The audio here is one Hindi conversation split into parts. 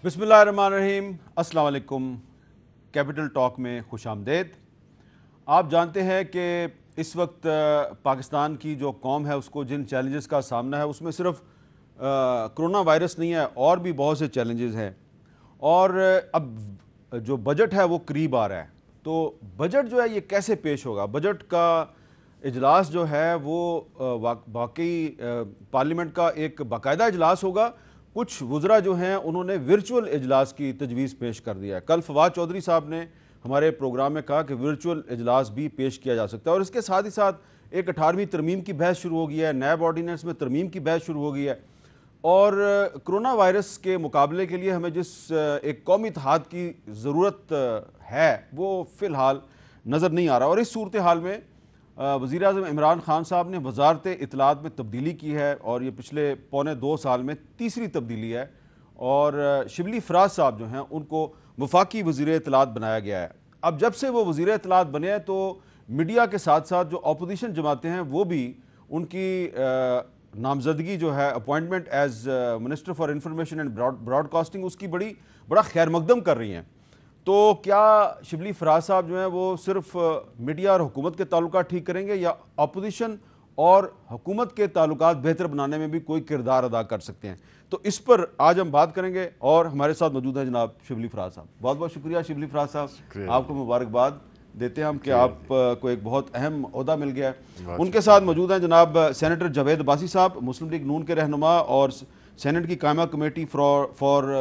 बिस्मिल्लाहिर्रहमानिर्रहीम, अस्सलाम वालेकुम। कैपिटल टॉक में खुश आमदेद। आप जानते हैं कि इस वक्त पाकिस्तान की जो कौम है उसको जिन चैलेंजेस का सामना है उसमें सिर्फ कोरोना वायरस नहीं है, और भी बहुत से चैलेंजेस हैं। और अब जो बजट है वो करीब आ रहा है, तो बजट जो है ये कैसे पेश होगा। बजट का इजलास जो है वो वाकई पार्लियामेंट का एक बाकायदा इजलास होगा। कुछ वज़रा जो हैं उन्होंने वर्चुअल इजलास की तजवीज़ पेश कर दिया है। कल फवाद चौधरी साहब ने हमारे प्रोग्राम में कहा कि वर्चुअल इजलास भी पेश किया जा सकता है। और इसके साथ ही साथ एक 18वीं तरमीम की बहस शुरू हो गई है, नैब ऑर्डीनेंस में तरमीम की बहस शुरू हो गई है। और कोरोना वायरस के मुकाबले के लिए हमें जिस एक कौमी इत्तेहाद की ज़रूरत है वो फ़िलहाल नज़र नहीं आ रहा। और इस सूरत हाल में वज़ीर आज़म इमरान खान साहब ने वजारत इत्तलात में तब्दीली की है, और ये पिछले पौने 2 साल में तीसरी तब्दीली है। और शिबली फराज साहब जो हैं उनको वफाकी वज़ीर इत्तलात बनाया गया है। अब जब से वो वज़ीर इत्तलात बने हैं तो मीडिया के साथ साथ जो अपोजिशन जमातें हैं वो भी उनकी नामजदगी जो है appointment as minister for information and broadcasting उसकी बड़ा खैर मकदम कर रही हैं। तो क्या शिबली फराज साहब जो हैं वो सिर्फ मीडिया और हुकूमत के ताल्लुकात ठीक करेंगे, या अपोजिशन और हुकूमत के ताल्लुकात बेहतर बनाने में भी कोई किरदार अदा कर सकते हैं? तो इस पर आज हम बात करेंगे, और हमारे साथ मौजूद हैं जनाब शिबली फराज साहब। बहुत बहुत शुक्रिया शिबली फराज साहब, आपको मुबारकबाद देते हैं हम कि आपको एक बहुत अहम ओहदा मिल गया है। उनके साथ मौजूद हैं जनाब सेनेटर जावेद अब्बासी साहब, मुस्लिम लीग नून के रहनुमा और सेनेट की कायमा committee for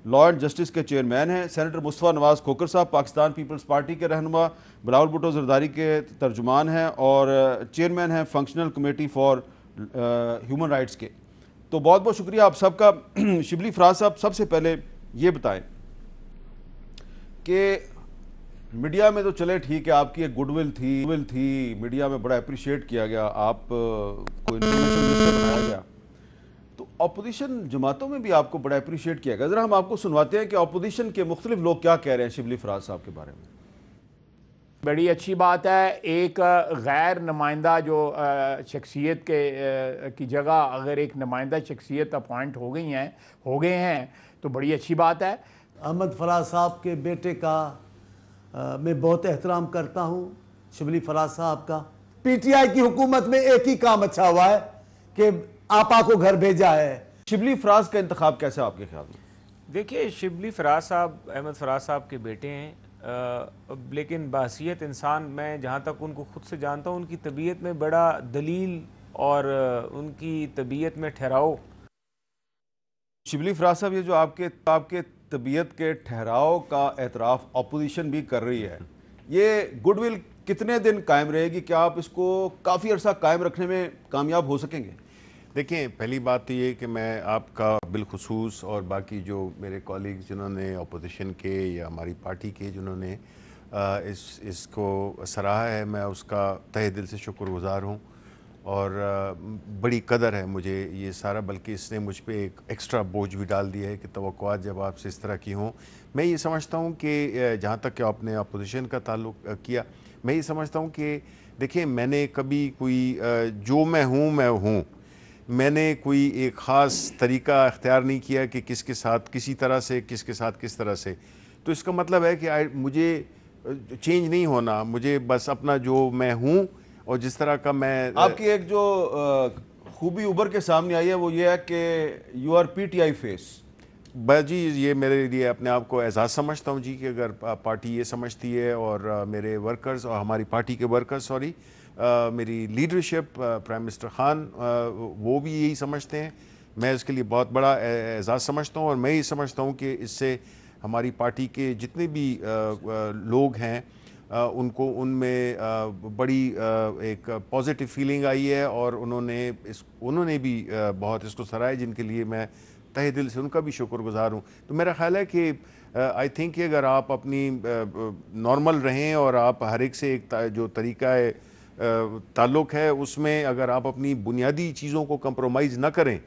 law and justice के चेयरमैन हैं। सेनेटर मुस्तफ़ा नवाज़ खोकर साहब पाकिस्तान पीपल्स पार्टी के रहनुमा, बिलावल भुट्टो ज़रदारी के तर्जुमान हैं और चेयरमैन हैं functional committee for human rights के। तो बहुत बहुत शुक्रिया आप सबका। शिबली फराज साहब, सबसे पहले ये बताएं कि मीडिया में तो चले ठीक है, आपकी एक गुडविल थी, मीडिया में बड़ा अप्रिशिएट किया गया, आप को इन्फॉर्मेशन मिनिस्टर बनाया गया, तो अपोजिशन जमातों में भी आपको बड़ा अप्रिशिएट किया गया। ज़रा हम आपको सुनवाते हैं कि अपोजिशन के मुख्तलिफ लोग क्या कह रहे हैं शिबली फराज साहब के बारे में। बड़ी अच्छी बात है, एक गैर नुमाइंदा जो शख्सियत की जगह अगर एक नुमाइंदा शख्सियत अपॉइंट हो गए हैं तो बड़ी अच्छी बात है। अहमद फराज साहब के बेटे का मैं बहुत एहतराम करता हूँ, शिबली फराज साहब का। पीटीआई की हुकूमत में एक ही काम अच्छा हुआ है कि आपा को घर भेजा है। शिबली फराज का इंतखाब कैसा आपके ख्याल में? देखिए, शिबली फराज साहब अहमद फराज साहब के बेटे हैं, लेकिन बासियत इंसान, मैं जहाँ तक उनको खुद से जानता हूँ, उनकी तबीयत में बड़ा दलील और उनकी तबीयत में ठहराव। शिबली फराज साहब, ये जो आपके तबीयत के ठहराव का एतराफ़ अपोजिशन भी कर रही है, ये गुडविल कितने दिन कायम रहेगी? क्या आप इसको काफ़ी अर्सा कायम रखने में कामयाब हो सकेंगे? देखिए, पहली बात तो ये कि मैं आपका बिलखुसूस और बाकी जो मेरे कॉलीग्स जिन्होंने अपोजिशन के या हमारी पार्टी के जिन्होंने इसको सराहा है, मैं उसका तहे दिल से शुक्रगुज़ार हूँ। और बड़ी कदर है मुझे ये सारा, बल्कि इसने मुझ पे एक एक्स्ट्रा बोझ भी डाल दिया है कि तवक्कुआत जब आपसे इस तरह की हों। मैं ये समझता हूँ कि जहाँ तक कि आपने अपोजिशन का ताल्लुक़ किया, मैं ये समझता हूँ कि देखिए, मैंने कभी कोई जो मैं हूँ, मैंने कोई एक ख़ास तरीक़ा अख्तियार नहीं किया कि किसके साथ किसी तरह से, किसके साथ किस तरह से। तो इसका मतलब है कि मुझे चेंज नहीं होना, मुझे बस अपना जो मैं हूँ और जिस तरह का मैं। आपकी एक जो खूबी उभर के सामने आई है वो ये है कि यू आर पीटीआई फेस। बस जी, ये मेरे लिए अपने आप को एजाज़ समझता हूँ जी कि अगर पार्टी ये समझती है और मेरे वर्कर्स और हमारी पार्टी के वर्कर्स, मेरी लीडरशिप, प्राइम मिनिस्टर खान, वो भी यही समझते हैं, मैं इसके लिए बहुत बड़ा एजाज़ समझता हूँ। और मैं ये समझता हूँ कि इससे हमारी पार्टी के जितने भी लोग हैं उनको उनमें बड़ी एक पॉजिटिव फीलिंग आई है, और उन्होंने भी बहुत इसको सराहा, जिनके लिए मैं तहे दिल से उनका भी शुक्रगुज़ार हूँ। तो मेरा ख्याल है कि आई थिंक कि अगर आप अपनी नॉर्मल रहें और आप हर एक से एक जो तरीका है ताल्लुक़ है उसमें अगर आप अपनी बुनियादी चीज़ों को कंप्रोमाइज़ ना करें,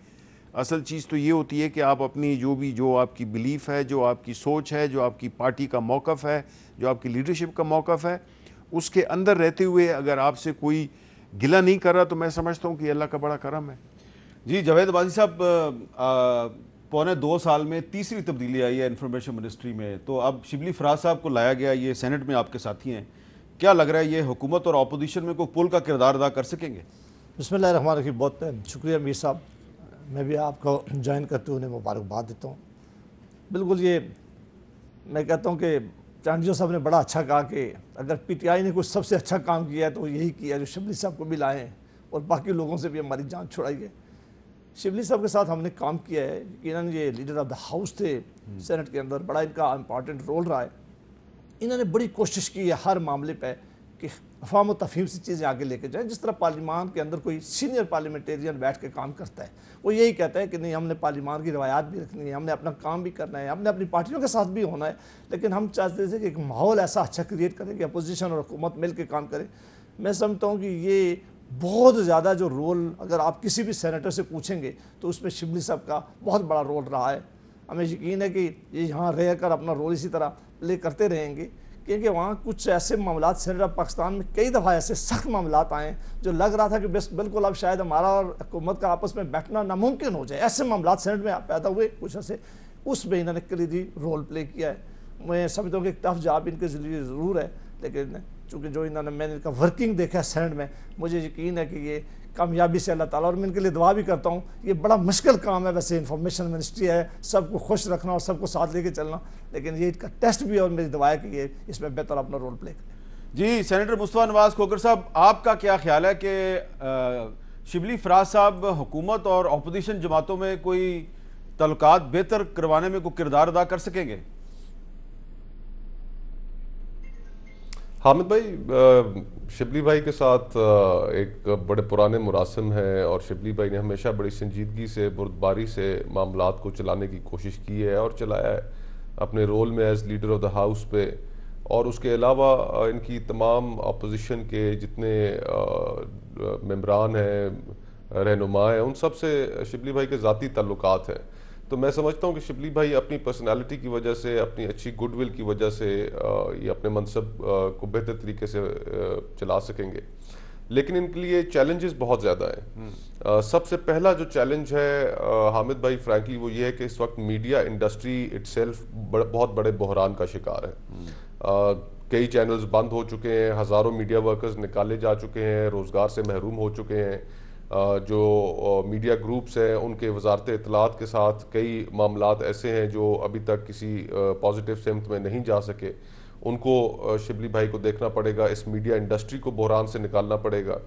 असल चीज़ तो ये होती है कि आप अपनी जो आपकी बिलीफ है, जो आपकी सोच है, जो आपकी पार्टी का मौक़िफ़ है, जो आपकी लीडरशिप का मौक़िफ़ है, उसके अंदर रहते हुए अगर आपसे कोई गिला नहीं कर रहा, तो मैं समझता हूँ कि अल्लाह का बड़ा करम है। जी जावेद अब्बासी साहब, पौने 2 साल में तीसरी तब्दीली आई है इंफॉर्मेशन मिनिस्ट्री में, तो अब शिबली फराज साहब को लाया गया, ये सेनेट में आपके साथी हैं, क्या लग रहा है ये हुकूमत और अपोजिशन में कोई पुल का किरदार अदा कर सकेंगे? बिस्मिल्लाहिर्रहमानिर्रहीम। बहुत शुक्रिया मीर साहब, मैं भी आपको ज्वाइन करते हुए उन्हें मुबारकबाद देता हूँ। बिल्कुल ये मैं कहता हूँ कि चांडियो साहब ने बड़ा अच्छा कहा कि अगर पीटीआई ने कुछ सबसे अच्छा काम किया है तो यही किया जो शिबली साहब को भी लाए हैं और बाकी लोगों से भी हमारी जान छुड़ाई है। शिबली साहब के साथ हमने काम किया है, यकीनन ये लीडर ऑफ द हाउस थे सेनेट के अंदर, बड़ा इनका इंपॉर्टेंट रोल रहा है। इन्होंने बड़ी कोशिश की है हर मामले पर कि अफवाम और तफहीम से चीज़ें आगे लेके जाएँ। जिस तरह पार्लियामान के अंदर कोई सीनियर पार्लियामेंटेरियन बैठ के काम करता है, वो यही कहता है कि नहीं, हमने पार्लियामान की रवायात भी रखनी है, हमने अपना काम भी करना है, हमने अपनी पार्टियों के साथ भी होना है, लेकिन हम चाहते थे कि एक माहौल ऐसा अच्छा क्रिएट करें कि अपोजिशन और हुकूमत मिल के काम करें। मैं समझता हूँ कि ये बहुत ज़्यादा जो रोल अगर आप किसी भी सेनेटर से पूछेंगे तो उसमें शिबली साहब का बहुत बड़ा रोल रहा है। हमें यकीन है कि ये यहाँ रह कर अपना रोल इसी तरह प्ले करते रहेंगे, क्योंकि वहाँ कुछ ऐसे मामला सेनेट ऑफ पाकिस्तान में कई दफ़ा ऐसे सख्त मामला आए जो लग रहा था कि बिल्कुल अब शायद हमारा और हुकूमत का आपस में बैठना नामुमकिन हो जाए। ऐसे मामला सेनेट में पैदा हुए कुछ ऐसे, उसमें इन्होंने कलीदी रोल प्ले किया है। मैं समझता हूँ कि एक टफ जॉब इनके लिए ज़रूर है, लेकिन चूँकि जो मैंने इनका वर्किंग देखा है सेनेट में, मुझे यकीन है कि ये कामयाबी से अल्लाह ताला, और मैं इनके लिए दुआ भी करता हूँ। ये बड़ा मुश्किल काम है वैसे, इंफॉर्मेशन मिनिस्ट्री है, सबको खुश रखना और सबको साथ लेके चलना, लेकिन ये इसका टेस्ट भी है और मेरी दुआ है कि ये इसमें बेहतर अपना रोल प्ले करें। जी, सेनेटर मुस्तफा नवाज खोखर साहब, आपका क्या ख्याल है कि शिबली फराज साहब हुकूमत और अपोजिशन जमातों में कोई तल्लुकात बेहतर करवाने में कोई किरदार अदा कर सकेंगे? हामिद भाई, शिबली भाई के साथ एक बड़े पुराने मुरासिम हैं और शिबली भाई ने हमेशा बड़ी संजीदगी से, बुर्दबारी से मामलात को चलाने की कोशिश की है और चलाया है अपने रोल में as leader of the house पे। और उसके अलावा इनकी तमाम अपोजिशन के जितने मेंबरान हैं, रहनुमा हैं, उन सब से शिबली भाई के ज़ाती ताल्लुकात हैं। तो मैं समझता हूँ कि शिबली भाई अपनी पर्सनालिटी की वजह से, अपनी अच्छी गुडविल की वजह से ये अपने मनसब को बेहतर तरीके से चला सकेंगे, लेकिन इनके लिए चैलेंजेस बहुत ज़्यादा हैं। सबसे पहला जो चैलेंज है हामिद भाई, फ्रैंकली वो ये है कि इस वक्त मीडिया इंडस्ट्री इटसेल्फ बहुत बड़े बहरान का शिकार है। कई चैनल्स बंद हो चुके हैं, हज़ारों मीडिया वर्कर्स निकाले जा चुके हैं, रोज़गार से महरूम हो चुके हैं। जो मीडिया ग्रुप्स हैं उनके वजारत इत्तलात के साथ कई मामलात ऐसे हैं जो अभी तक किसी पॉजिटिव सिमत में नहीं जा सके, उनको शिबली भाई को देखना पड़ेगा, इस मीडिया इंडस्ट्री को बहरान से निकालना पड़ेगा।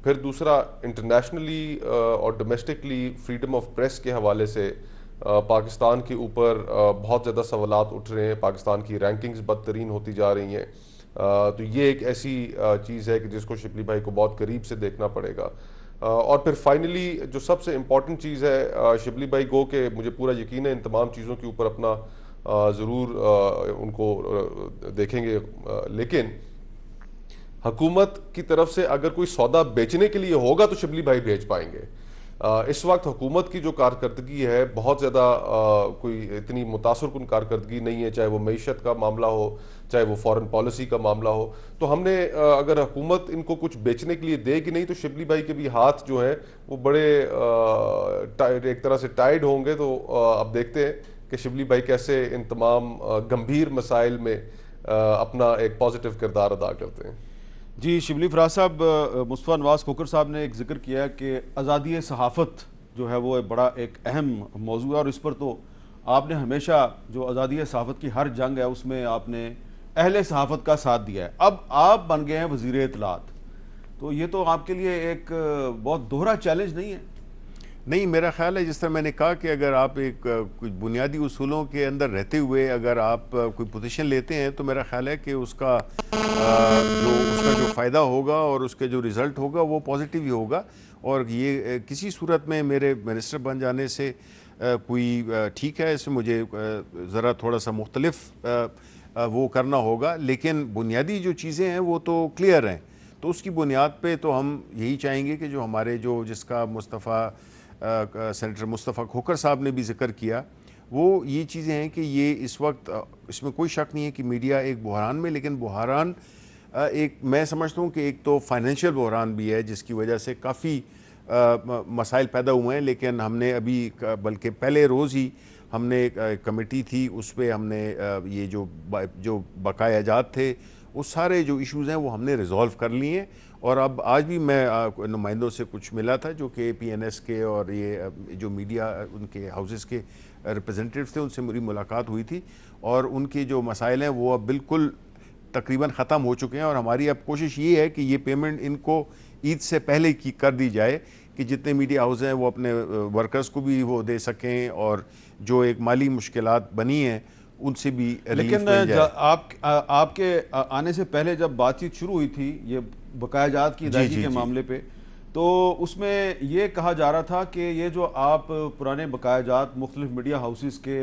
फिर दूसरा, इंटरनेशनली और डोमेस्टिकली फ्रीडम ऑफ प्रेस के हवाले से पाकिस्तान के ऊपर बहुत ज़्यादा सवालात उठ रहे हैं, पाकिस्तान की रैंकिंग्स बदतरीन होती जा रही हैं। तो ये एक ऐसी चीज़ है कि जिसको शिबली भाई को बहुत करीब से देखना पड़ेगा। और फिर फाइनली जो सबसे इम्पॉर्टेंट चीज़ है, शिबली भाई गो के मुझे पूरा यकीन है इन तमाम चीज़ों के ऊपर अपना ज़रूर उनको देखेंगे, लेकिन हुकूमत की तरफ से अगर कोई सौदा बेचने के लिए होगा तो शिबली भाई भेज पाएंगे। इस वक्त हुकूमत की जो कारकर्दगी है बहुत ज़्यादा कोई इतनी मुतासरकुन कारकर्दगी नहीं है, चाहे वो मईशत का मामला हो, चाहे वो फॉरेन पॉलिसी का मामला हो। तो हमने अगर हुकूमत इनको कुछ बेचने के लिए देगी नहीं तो शिबली भाई के भी हाथ जो हैं वो बड़े एक तरह से टाइड होंगे। तो अब देखते हैं कि शिबली भाई कैसे इन तमाम गंभीर मसाइल में अपना एक पॉजिटिव किरदार अदा करते हैं। जी, शिबली फराज साहब, मुस्तफा नवाज खोखर साहब ने एक जिक्र किया कि आज़ादी सहाफ़त जो है वो बड़ा एक अहम मौजू है, और इस पर तो आपने हमेशा जो आज़ादी सहाफ़त की हर जंग है उसमें आपने अहले सहाफ़त का साथ दिया है। अब आप बन गए हैं वज़ीर इत्तलात, तो ये तो आपके लिए एक बहुत दोहरा चैलेंज नहीं है? नहीं, मेरा ख्याल है जिस तरह मैंने कहा कि अगर आप एक कुछ बुनियादी उसूलों के अंदर रहते हुए अगर आप कोई पोजीशन लेते हैं तो मेरा ख्याल है कि उसका जो फ़ायदा होगा और उसके जो रिज़ल्ट होगा वो पॉजिटिव ही होगा। और ये किसी सूरत में मेरे मिनिस्टर बन जाने से कोई ठीक है, इसमें मुझे ज़रा थोड़ा सा मुख्तलिफ वो करना होगा, लेकिन बुनियादी जो चीज़ें हैं वो तो क्लियर हैं। तो उसकी बुनियाद पे तो हम यही चाहेंगे कि जो हमारे जिसका सेनेटर मुस्तफ़ा खोखर साहब ने भी जिक्र किया, वो ये चीज़ें हैं कि ये इस वक्त इसमें कोई शक नहीं है कि मीडिया एक बहरान में, लेकिन बहरान एक मैं समझता हूँ कि एक तो फाइनेंशियल बहरान भी है जिसकी वजह से काफ़ी मसाइल पैदा हुए हैं, लेकिन हमने अभी बल्कि पहले रोज़ ही हमने एक कमेटी थी, उस पर हमने ये जो बकाया जात थे उस सारे जो इश्यूज़ हैं वो हमने रिज़ॉल्व कर लिए हैं। और अब आज भी मैं नुमाइंदों से कुछ मिला था जो कि PNS के और ये जो मीडिया उनके हाउसेस के रिप्रेजेंटेटिव्स थे, उनसे मेरी मुलाकात हुई थी और उनके जो मसाइल हैं वो अब बिल्कुल तकरीबन ख़त्म हो चुके हैं। और हमारी अब कोशिश ये है कि ये पेमेंट इनको ईद से पहले की कर दी जाए कि जितने मीडिया हाउस हैं वो अपने वर्कर्स को भी वो दे सकें और जो एक माली मुश्किलात बनी हैं उनसे भी रिलीफ मिल जाए। आपके आने से पहले जब बातचीत शुरू हुई थी ये बकायाजात की अदायगी के मामले पे, तो उसमें ये कहा जा रहा था कि ये जो आप पुराने बकायाजात मुख्तलिफ मीडिया हाउसेस के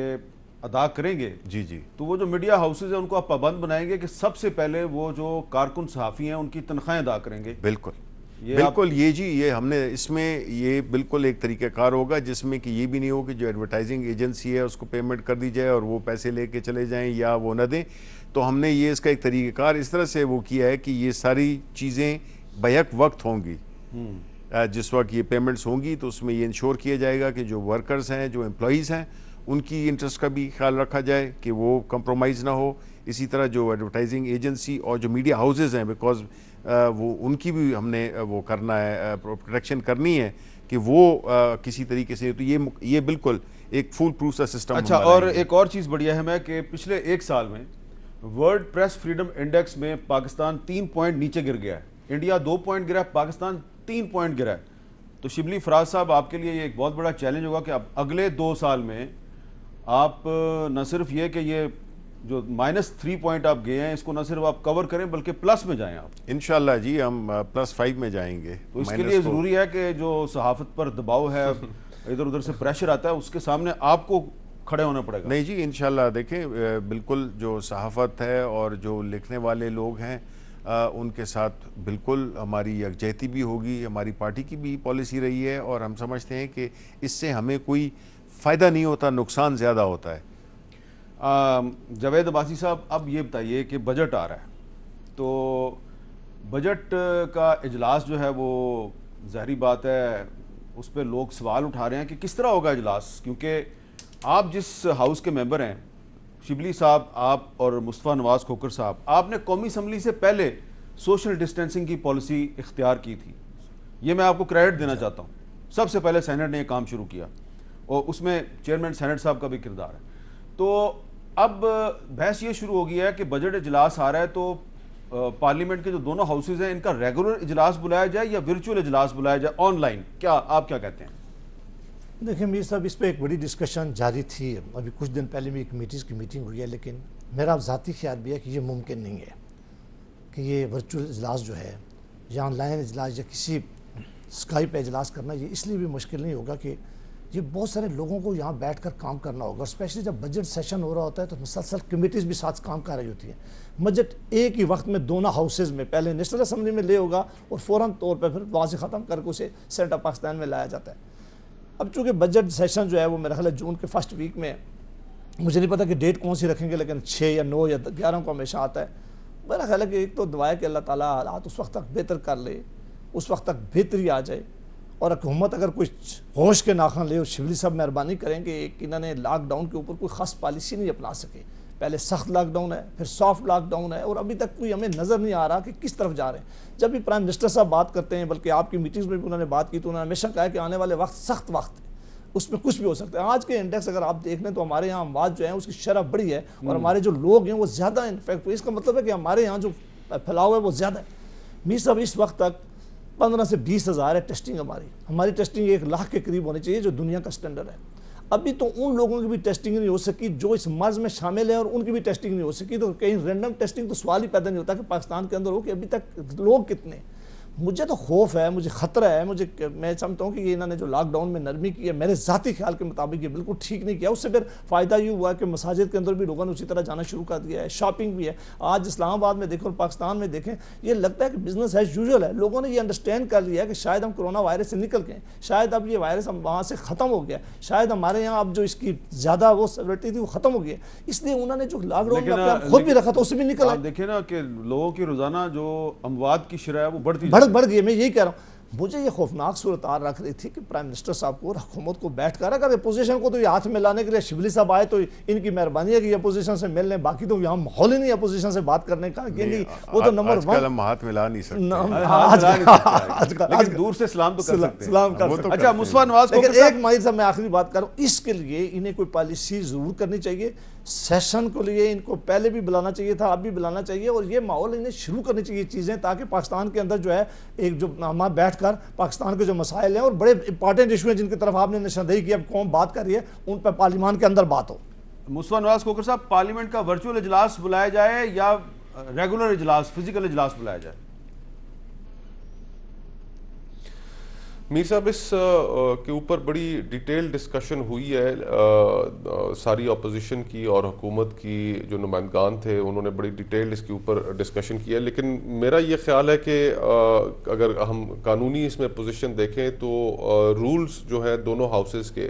अदा करेंगे, जी जी, तो वो जो मीडिया हाउसेज हैं उनको आप पाबंद बनाएंगे कि सबसे पहले वो जो कारकुन सहाफ़ी हैं उनकी तनख्वाहें अदा करेंगे। बिल्कुल बिल्कुल, ये जी ये हमने इसमें ये बिल्कुल एक तरीक़ाकार होगा जिसमें कि ये भी नहीं हो कि जो एडवर्टाइजिंग एजेंसी है उसको पेमेंट कर दी जाए और वो पैसे लेके चले जाएं या वो न दें। तो हमने ये इसका एक तरीक़ाकार इस तरह से वो किया है कि ये सारी चीज़ें बैक वक्त होंगी। जिस वक्त ये पेमेंट्स होंगी तो उसमें ये इंश्योर किया जाएगा कि जो वर्कर्स हैं, जो एम्प्लॉइज़ हैं, उनकी इंटरेस्ट का भी ख्याल रखा जाए कि वो कंप्रोमाइज़ ना हो। इसी तरह जो एडवर्टाइजिंग एजेंसी और जो मीडिया हाउसेज हैं, बिकॉज वो उनकी भी हमने वो करना है, प्रोटेक्शन करनी है कि वो किसी तरीके से, तो ये बिल्कुल एक फुल प्रूफ सा सिस्टम। अच्छा, और एक और चीज़ बढ़िया है मैं कि पिछले एक साल में वर्ल्ड प्रेस फ्रीडम इंडेक्स में पाकिस्तान 3 पॉइंट नीचे गिर गया है। इंडिया 2 पॉइंट गिरा है, पाकिस्तान 3 पॉइंट गिरा है। तो शिबली फराज साहब, आपके लिए ये एक बहुत बड़ा चैलेंज होगा कि अब अगले 2 साल में आप न सिर्फ ये कि ये जो -3 पॉइंट आप गए हैं इसको न सिर्फ आप कवर करें बल्कि प्लस में जाएं आप। इंशाल्लाह जी हम +5 में जाएंगे। तो इसके लिए ज़रूरी है कि जो सहाफ़त पर दबाव है, इधर उधर से प्रेशर आता है, उसके सामने आपको खड़े होना पड़ेगा। नहीं जी, इंशाल्लाह देखें बिल्कुल जो सहाफ़त है और जो लिखने वाले लोग हैं उनके साथ बिल्कुल हमारी यकजहती भी होगी। हमारी पार्टी की भी पॉलिसी रही है और हम समझते हैं कि इससे हमें कोई फ़ायदा नहीं होता, नुकसान ज़्यादा होता है। जावेद अब्बासी साहब, अब ये बताइए कि बजट आ रहा है, तो बजट का इजलास जो है वो ज़ाहिरी बात है उस पर लोग सवाल उठा रहे हैं कि किस तरह होगा इजलास, क्योंकि आप जिस हाउस के मेंबर हैं, शिबली साहब, आप और मुस्तफ़ा नवाज़ खोखर साहब, आपने कौमी असम्बली से पहले सोशल डिस्टेंसिंग की पॉलिसी इख्तियार की थी। ये मैं आपको क्रेडिट देना चाहता हूँ। सबसे पहले सेनेट ने यह काम शुरू किया और उसमें चेयरमैन सेनेट साहब का भी किरदार है। तो अब बहस ये शुरू हो गई है कि बजट इजलास आ रहा है तो पार्लियामेंट के जो दोनों हाउसेज हैं इनका रेगुलर इजलास बुलाया जाए या वर्चुअल इजलास बुलाया जाए ऑनलाइन। क्या आप क्या कहते हैं? देखिए मीर साहब, इस पर एक बड़ी डिस्कशन जारी थी। अभी कुछ दिन पहले भी एक मीटिंग हुई है, लेकिन मेरा ज़ाती ख्याल भी है कि ये मुमकिन नहीं है कि ये वर्चुअल इजलास जो है या ऑनलाइन इजलास या किसी स्काइप पे इजलास करना, ये इसलिए भी मुश्किल नहीं होगा कि ये बहुत सारे लोगों को यहाँ बैठकर काम करना होगा। और स्पेशली जब बजट सेशन हो रहा होता है तो मुसलसल कमेटीज़ भी साथ काम कर रही होती है। बजट एक ही वक्त में दोनों हाउसेज में, पहले नेशनल असम्बली में ले होगा और फ़ौरन तौर पर फिर वहाँ से ख़त्म करके उसे सेनेट ऑफ पाकिस्तान में लाया जाता है। अब चूँकि बजट सेशन जो है वो मेरा ख्याल है जून के फर्स्ट वीक में, मुझे नहीं पता कि डेट कौन सी रखेंगे, लेकिन 6 या 9 या 11 को हमेशा आता है। मेरा ख्याल है कि एक तो दुआ है कि अल्लाह ताला हालात उस वक्त तक बेहतर कर ले, उस वक्त तक बेहतरी आ जाए और हुकूमत अगर कुछ होश के नाखन ले और शिबली साहब मेहरबानी करें कि इन्होंने लॉकडाउन के ऊपर कोई ख़ास पॉलिसी नहीं अपना सके। पहले सख्त लॉकडाउन है, फिर सॉफ्ट लॉकडाउन है और अभी तक कोई हमें नज़र नहीं आ रहा कि किस तरफ जा रहे हैं। जब भी प्राइम मिनिस्टर साहब बात करते हैं, बल्कि आपकी मीटिंग्स में भी उन्होंने बात की, तो उन्होंने हमेशा कहा कि आने वाले वक्त सख्त वक्त है, उसमें कुछ भी हो सकता है। आज के इंडेक्स अगर आप देख लें तो हमारे यहाँ अमवात जो है उसकी शरह बड़ी है और हमारे जो लोग हैं वो ज़्यादा इन्फेक्ट हुए। इसका मतलब है कि हमारे यहाँ जो फैलाव है वो ज़्यादा है। मीर साहब, इस वक्त तक 15 से 20 हज़ार है टेस्टिंग। हमारी टेस्टिंग 1 लाख के करीब होनी चाहिए जो दुनिया का स्टैंडर्ड है। अभी तो उन लोगों की भी टेस्टिंग नहीं हो सकी जो इस मर्ज में शामिल है और उनकी भी टेस्टिंग नहीं हो सकी। तो कहीं रैंडम टेस्टिंग तो सवाल ही पैदा नहीं होता कि पाकिस्तान के अंदर हो कि अभी तक लोग कितने। मुझे तो खौफ है, मुझे ख़तरा है, मैं समझता हूँ कि ये इन्होंने जो लॉकडाउन में नरमी की है, मेरे ज़ाती ख्याल के मुताबिक ये बिल्कुल ठीक नहीं किया। उससे फिर फ़ायदा ये हुआ कि मसाजिद के अंदर भी लोगों ने उसी तरह जाना शुरू कर दिया है, शॉपिंग भी है। आज इस्लामाबाद में देखें और पाकिस्तान में देखें, ये लगता है कि बिज़नेस एज यूजुअल है। लोगों ने ये अंडरस्टैंड कर लिया है कि शायद हम कोरोना वायरस से निकल गए, शायद अब ये वायरस हम वहाँ से ख़त्म हो गया, शायद हमारे यहाँ अब जो इसकी ज़्यादा वो सेवरिटी थी वो ख़त्म हो गई है। इसलिए उन्होंने जो लॉकडाउन में खुद भी रखा था उससे भी निकल आए। देखे ना कि लोगों की रोज़ाना जो अमवात की शरह है वो बढ़ गई है। मैं यही कह रहा हूँ, मुझे ये खौफनाक सूरत रख रही थी कि प्राइम मिनिस्टर साहब को और हुकूमत को बैठ कर, अगर अपोजिशन को तो ये हाथ में लाने के लिए शिबली साहब आए तो इनकी मेहरबानी है कि अपोजिशन से मिल लें, बाकी तो यहाँ माहौल ही नहीं अपोजिशन से बात करने का, क्योंकि वो तो नंबर वन हम हाथ मिला नहीं सकते, लेकिन दूर से सलाम तो कर सकते हैं। सलाम कर सकते हैं। अच्छा मुस्तफा नवाज को लेकिन एक माहिर साहब मैं आखिरी बात करूं, इसके लिए इन्हें कोई पॉलिसी जरूर करनी चाहिए, सेशन को लिए इनको पहले भी बुलाना चाहिए था, अब भी बुलाना चाहिए, और ये माहौल इन्हें शुरू करनी चाहिए चीज़ें, ताकि पाकिस्तान के अंदर जो है एक जो हमारे बैठकर पाकिस्तान के जो मसाइल हैं और बड़े इंपॉर्टेंट इशू हैं जिनकी तरफ आपने निशानदेही की, अब कौन बात कर रही है, उन पर पार्लियामान के अंदर बात हो। मुस्तफा नवाज खोखर साहब, पार्लियामेंट का वर्चुअल इजलास बुलाया जाए या रेगुलर इजलास, फिजिकल इजलास बुलाया जाए? मीर साहब, इस के ऊपर बड़ी डिटेल डिस्कशन हुई है, सारी अपोजिशन की और हुकूमत की जो नुमाइंदगान थे उन्होंने बड़ी डिटेल इसके ऊपर डिस्कशन किया, लेकिन मेरा ये ख्याल है कि अगर हम कानूनी इसमें पोजीशन देखें तो रूल्स जो है दोनों हाउसेस के,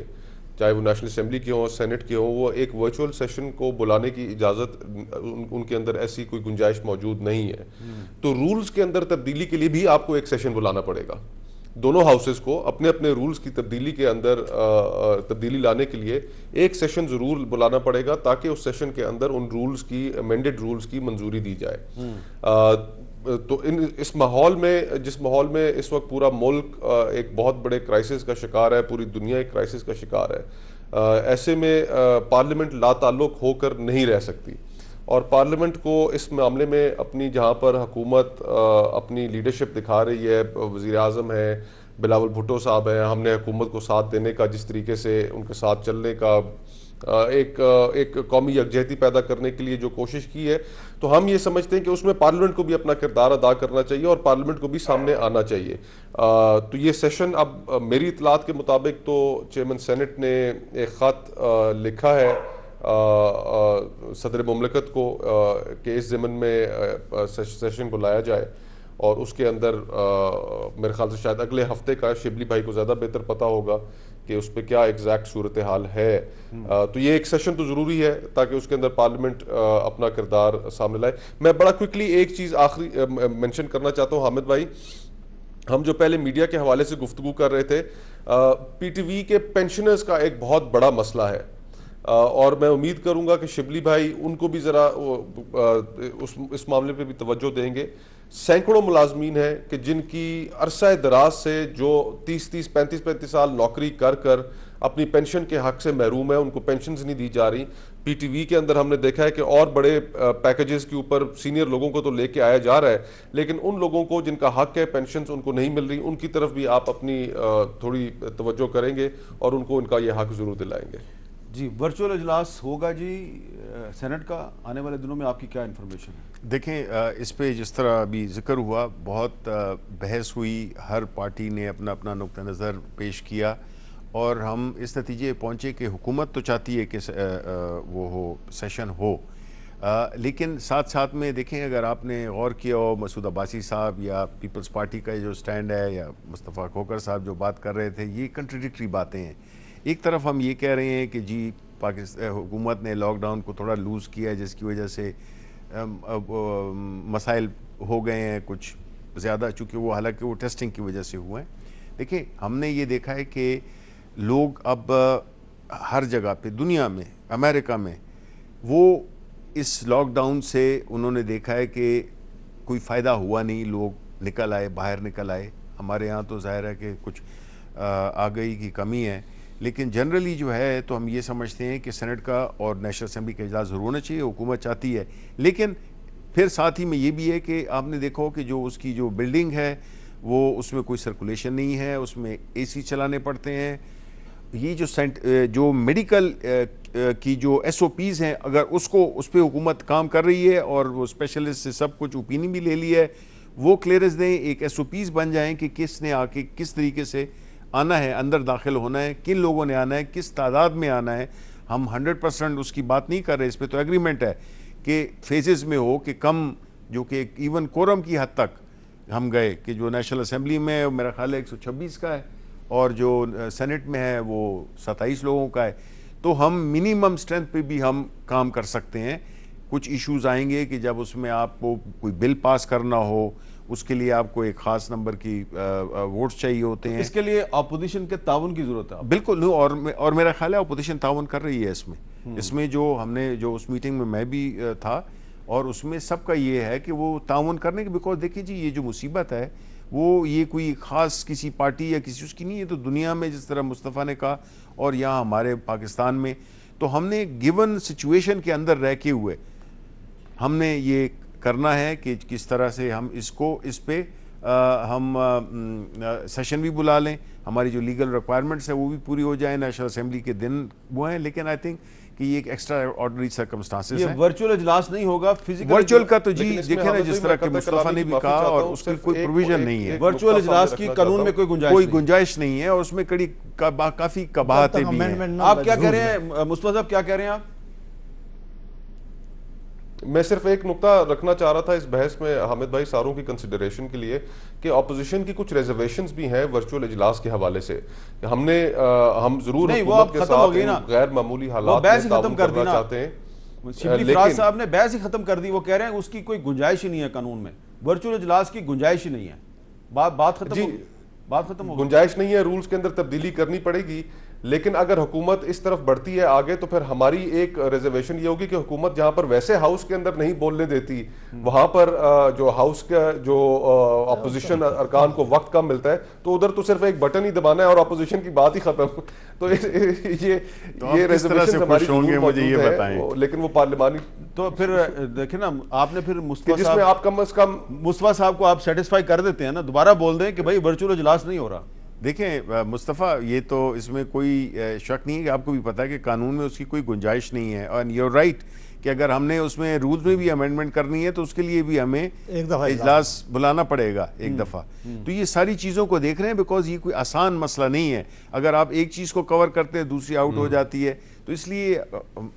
चाहे वो नेशनल असेंबली के हों, सेनेट के हों, वो एक वर्चुअल सेशन को बुलाने की इजाज़त उनके अंदर ऐसी कोई गुंजाइश मौजूद नहीं है। तो रूल्स के अंदर तब्दीली के लिए भी आपको एक सेशन बुलाना पड़ेगा। दोनों हाउसेस को अपने अपने रूल्स की तब्दीली के अंदर तब्दीली लाने के लिए एक सेशन ज़रूर बुलाना पड़ेगा, ताकि उस सेशन के अंदर उन रूल्स की, अमेंडेड रूल्स की मंजूरी दी जाए। तो इस माहौल में, जिस माहौल में इस वक्त पूरा मुल्क एक बहुत बड़े क्राइसिस का शिकार है, पूरी दुनिया एक क्राइसिस का शिकार है, ऐसे में पार्लियामेंट लाताल्लुक होकर नहीं रह सकती, और पार्लियामेंट को इस मामले में अपनी, जहाँ पर हुकूमत अपनी लीडरशिप दिखा रही है, वज़ीर आज़म है, बिलावल भुट्टो साहब हैं, हमने हुकूमत को साथ देने का, जिस तरीके से उनके साथ चलने का, एक कौमी यकजहती पैदा करने के लिए जो कोशिश की है, तो हम ये समझते हैं कि उसमें पार्लियामेंट को भी अपना किरदार अदा करना चाहिए और पार्लियामेंट को भी सामने आना चाहिए। तो ये सेशन, अब मेरी इतलात के मुताबिक तो चेयरमैन सेनेट ने एक ख़त लिखा है सदर मुमलकत को कि इस ज़मन में सेशन बुलाया जाए, और उसके अंदर मेरे ख्याल से शायद अगले हफ्ते का, शिबली भाई को ज़्यादा बेहतर पता होगा कि उस पर क्या एग्जैक्ट सूरत हाल है। तो ये एक सेशन तो ज़रूरी है ताकि उसके अंदर पार्लियामेंट अपना किरदार सामने लाए। मैं बड़ा क्विकली एक चीज़ आखिरी मेंशन करना चाहता हूँ हामिद भाई, हम जो पहले मीडिया के हवाले से गुफ्तगू कर रहे थे, PTV के पेंशनर्स का एक बहुत बड़ा मसला है, और मैं उम्मीद करूंगा कि शिबली भाई उनको भी ज़रा इस मामले पे भी तवज्जो देंगे। सैकड़ों मुलाजमीन हैं कि जिनकी अरसा दराज से, जो 30-30, 35-35 साल नौकरी कर कर अपनी पेंशन के हक से महरूम है, उनको पेंशन नहीं दी जा रही। PTV के अंदर हमने देखा है कि और बड़े पैकेजेस के ऊपर सीनियर लोगों को तो लेके आया जा रहा है, लेकिन उन लोगों को जिनका हक है, पेंशन उनको नहीं मिल रही, उनकी तरफ भी आप अपनी थोड़ी तवज्जो करेंगे और उनको उनका ये हक ज़रूर दिलाएंगे। जी, वर्चुअल इजलास होगा जी सेनेट का आने वाले दिनों में, आपकी क्या इन्फॉर्मेशन है? देखें, इस पे जिस तरह अभी जिक्र हुआ, बहुत बहस हुई, हर पार्टी ने अपना अपना नुक्ता नज़र पेश किया, और हम इस नतीजे पहुँचे कि हुकूमत तो चाहती है कि वो हो, सेशन हो, लेकिन साथ साथ में देखें, अगर आपने गौर किया हो, मसूद अब्बासी साहब या पीपल्स पार्टी का जो स्टैंड है, या मुस्तफ़ा खोखर साहब जो बात कर रहे थे, ये कंट्राडिक्टरी बातें हैं। एक तरफ हम ये कह रहे हैं कि जी पाकिस्तान हुकूमत ने लॉकडाउन को थोड़ा लूज़ किया है, जिसकी वजह से मसाइल हो गए हैं कुछ ज़्यादा, चूँकि वो हालांकि वो टेस्टिंग की वजह से हुए हैं। देखिए, हमने ये देखा है कि लोग अब हर जगह पे दुनिया में, अमेरिका में, वो इस लॉकडाउन से उन्होंने देखा है कि कोई फ़ायदा हुआ नहीं, लोग निकल आए, बाहर निकल आए। हमारे यहाँ तो ज़ाहिर है कि कुछ आ गई की कमी है, लेकिन जनरली जो है तो हम ये समझते हैं कि सेनेट का और नेशनल असेंबली का इजलास ज़रूर होना चाहिए, हुकूमत चाहती है। लेकिन फिर साथ ही में ये भी है कि आपने देखा हो कि जो उसकी जो बिल्डिंग है वो, उसमें कोई सर्कुलेशन नहीं है, उसमें AC चलाने पड़ते हैं। ये जो मेडिकल की जो SOPs हैं, अगर उसको उस पर हुकूमत काम कर रही है और वो स्पेशलिस्ट से सब कुछ ओपिनियन भी ले ली है, वो क्लियरेंस दें, एक SOPs बन जाएँ कि किसने आके किस तरीके से आना है, अंदर दाखिल होना है, किन लोगों ने आना है, किस तादाद में आना है। हम 100% उसकी बात नहीं कर रहे, इस पर तो एग्रीमेंट है कि फेजेस में हो, कि कम, जो कि इवन कोरम की हद तक हम गए कि जो नेशनल असेंबली में मेरा ख्याल है 126 का है और जो सेनेट में है वो 27 लोगों का है, तो हम मिनिमम स्ट्रेंथ पे भी हम काम कर सकते हैं। कुछ इश्यूज आएंगे कि जब उसमें आपको कोई बिल पास करना हो, उसके लिए आपको एक खास नंबर की वोट्स चाहिए होते हैं। इसके लिए अपोजिशन के ताउन की जरूरत है। बिल्कुल, और मेरा ख्याल है अपोजिशन ताउन कर रही है इसमें जो उस मीटिंग में मैं भी था, और उसमें सबका ये है कि वो ताउन करने के, बिकॉज देखिए जी ये जो मुसीबत है वो ये कोई ख़ास किसी पार्टी या किसी उसकी नहीं है, तो दुनिया में जिस तरह मुस्तफ़ा ने कहा और यहाँ हमारे पाकिस्तान में, तो हमने गिवन सिचुएशन के अंदर रह के हुए हमने ये करना है कि किस तरह से हम इस पे हम सेशन भी बुला लें, हमारी जो लीगल रिक्वायरमेंट्स है वो भी पूरी हो जाए, नेशनल असेंबली के दिन वो हैं, लेकिन आई थिंक कि ये एक एक्स्ट्रा ऑर्डिनरी सर्कमस्टांसेस है। वर्चुअल इजलास नहीं होगा, फिजिकल वर्चुअल का तो जी देखे ना, जिस तरह के मुस्तफा ने भी कहा, और उसकी कोई प्रोविजन नहीं है। वर्चुअल इजलास की कानून में कोई गुंजाइश नहीं है, और उसमें काफी कबाहतें भी हैं। आप क्या कह रहे हैं मुस्तफा साहब, क्या कह रहे हैं आप? मैं सिर्फ एक नुक्ता रखना चाह रहा था इस बहस में हामिद भाई सारों की कंसिडरेशन के लिए कि ऑपोजिशन की कुछ रिजर्वेशंस भी हैं वर्चुअल इजलास के हवाले से। हम जरूर हुकूमत के साथ गैर मामूली हालात में ताउन करना चाहते हैं। शिबली फराज साहब ने बहस ही खत्म कर दी, वो कह रहे हैं उसकी कोई गुंजाइश ही नहीं है कानून में, वर्चुअल इजलास की गुंजाइश ही नहीं है। बात खत्म हो, गुंजाइश नहीं है, रूल्स के अंदर तब्दीली करनी पड़ेगी। लेकिन अगर हुकूमत इस तरफ बढ़ती है आगे तो फिर हमारी एक रिजर्वेशन ये होगी कि हुकूमत जहां पर वैसे हाउस के अंदर नहीं बोलने देती, वहां पर जो हाउस का जो अपोजिशन अरकान को वक्त कम मिलता है, तो उधर तो सिर्फ एक बटन ही दबाना है और अपोजिशन की बात ही खत्म। तो ये रिजर्वेशन हमारी होंगे, मुझे ये बताएं, लेकिन वो पार्लिमानी, तो फिर देखिए ना, आपने फिर जिसमें आप कम अज कम मुस्तफा साहब को आप सेटिस्फाई कर देते हैं ना, दोबारा बोल दें कि भाई वर्चुअल इजलास नहीं हो रहा। देखें मुस्तफ़ा, ये तो इसमें कोई शक नहीं है कि आपको भी पता है कि कानून में उसकी कोई गुंजाइश नहीं है, और यूर राइट कि अगर हमने उसमें रूल्स में भी अमेंडमेंट करनी है तो उसके लिए भी हमें एक दफ़ा इजलास बुलाना पड़ेगा एक दफ़ा। तो ये सारी चीज़ों को देख रहे हैं, बिकॉज ये कोई आसान मसला नहीं है। अगर आप एक चीज़ को कवर करते हैं दूसरी आउट हो जाती है, तो इसलिए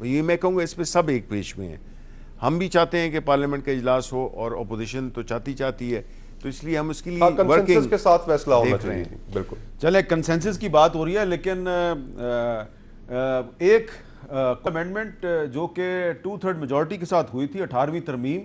ये मैं कहूँगा इस पर सब एक पेश में है। हम भी चाहते हैं कि पार्लियामेंट का इजलास हो और अपोजिशन तो चाहती है, तो इसलिए हम इसके लिए वर्किंग के साथ फैसला होना चाहिए। बिल्कुल, चले कंसेंसस की बात हो रही है, लेकिन एक अमेंडमेंट जो कि 2/3 मेजॉरिटी के साथ हुई थी, 18वीं तरमीम,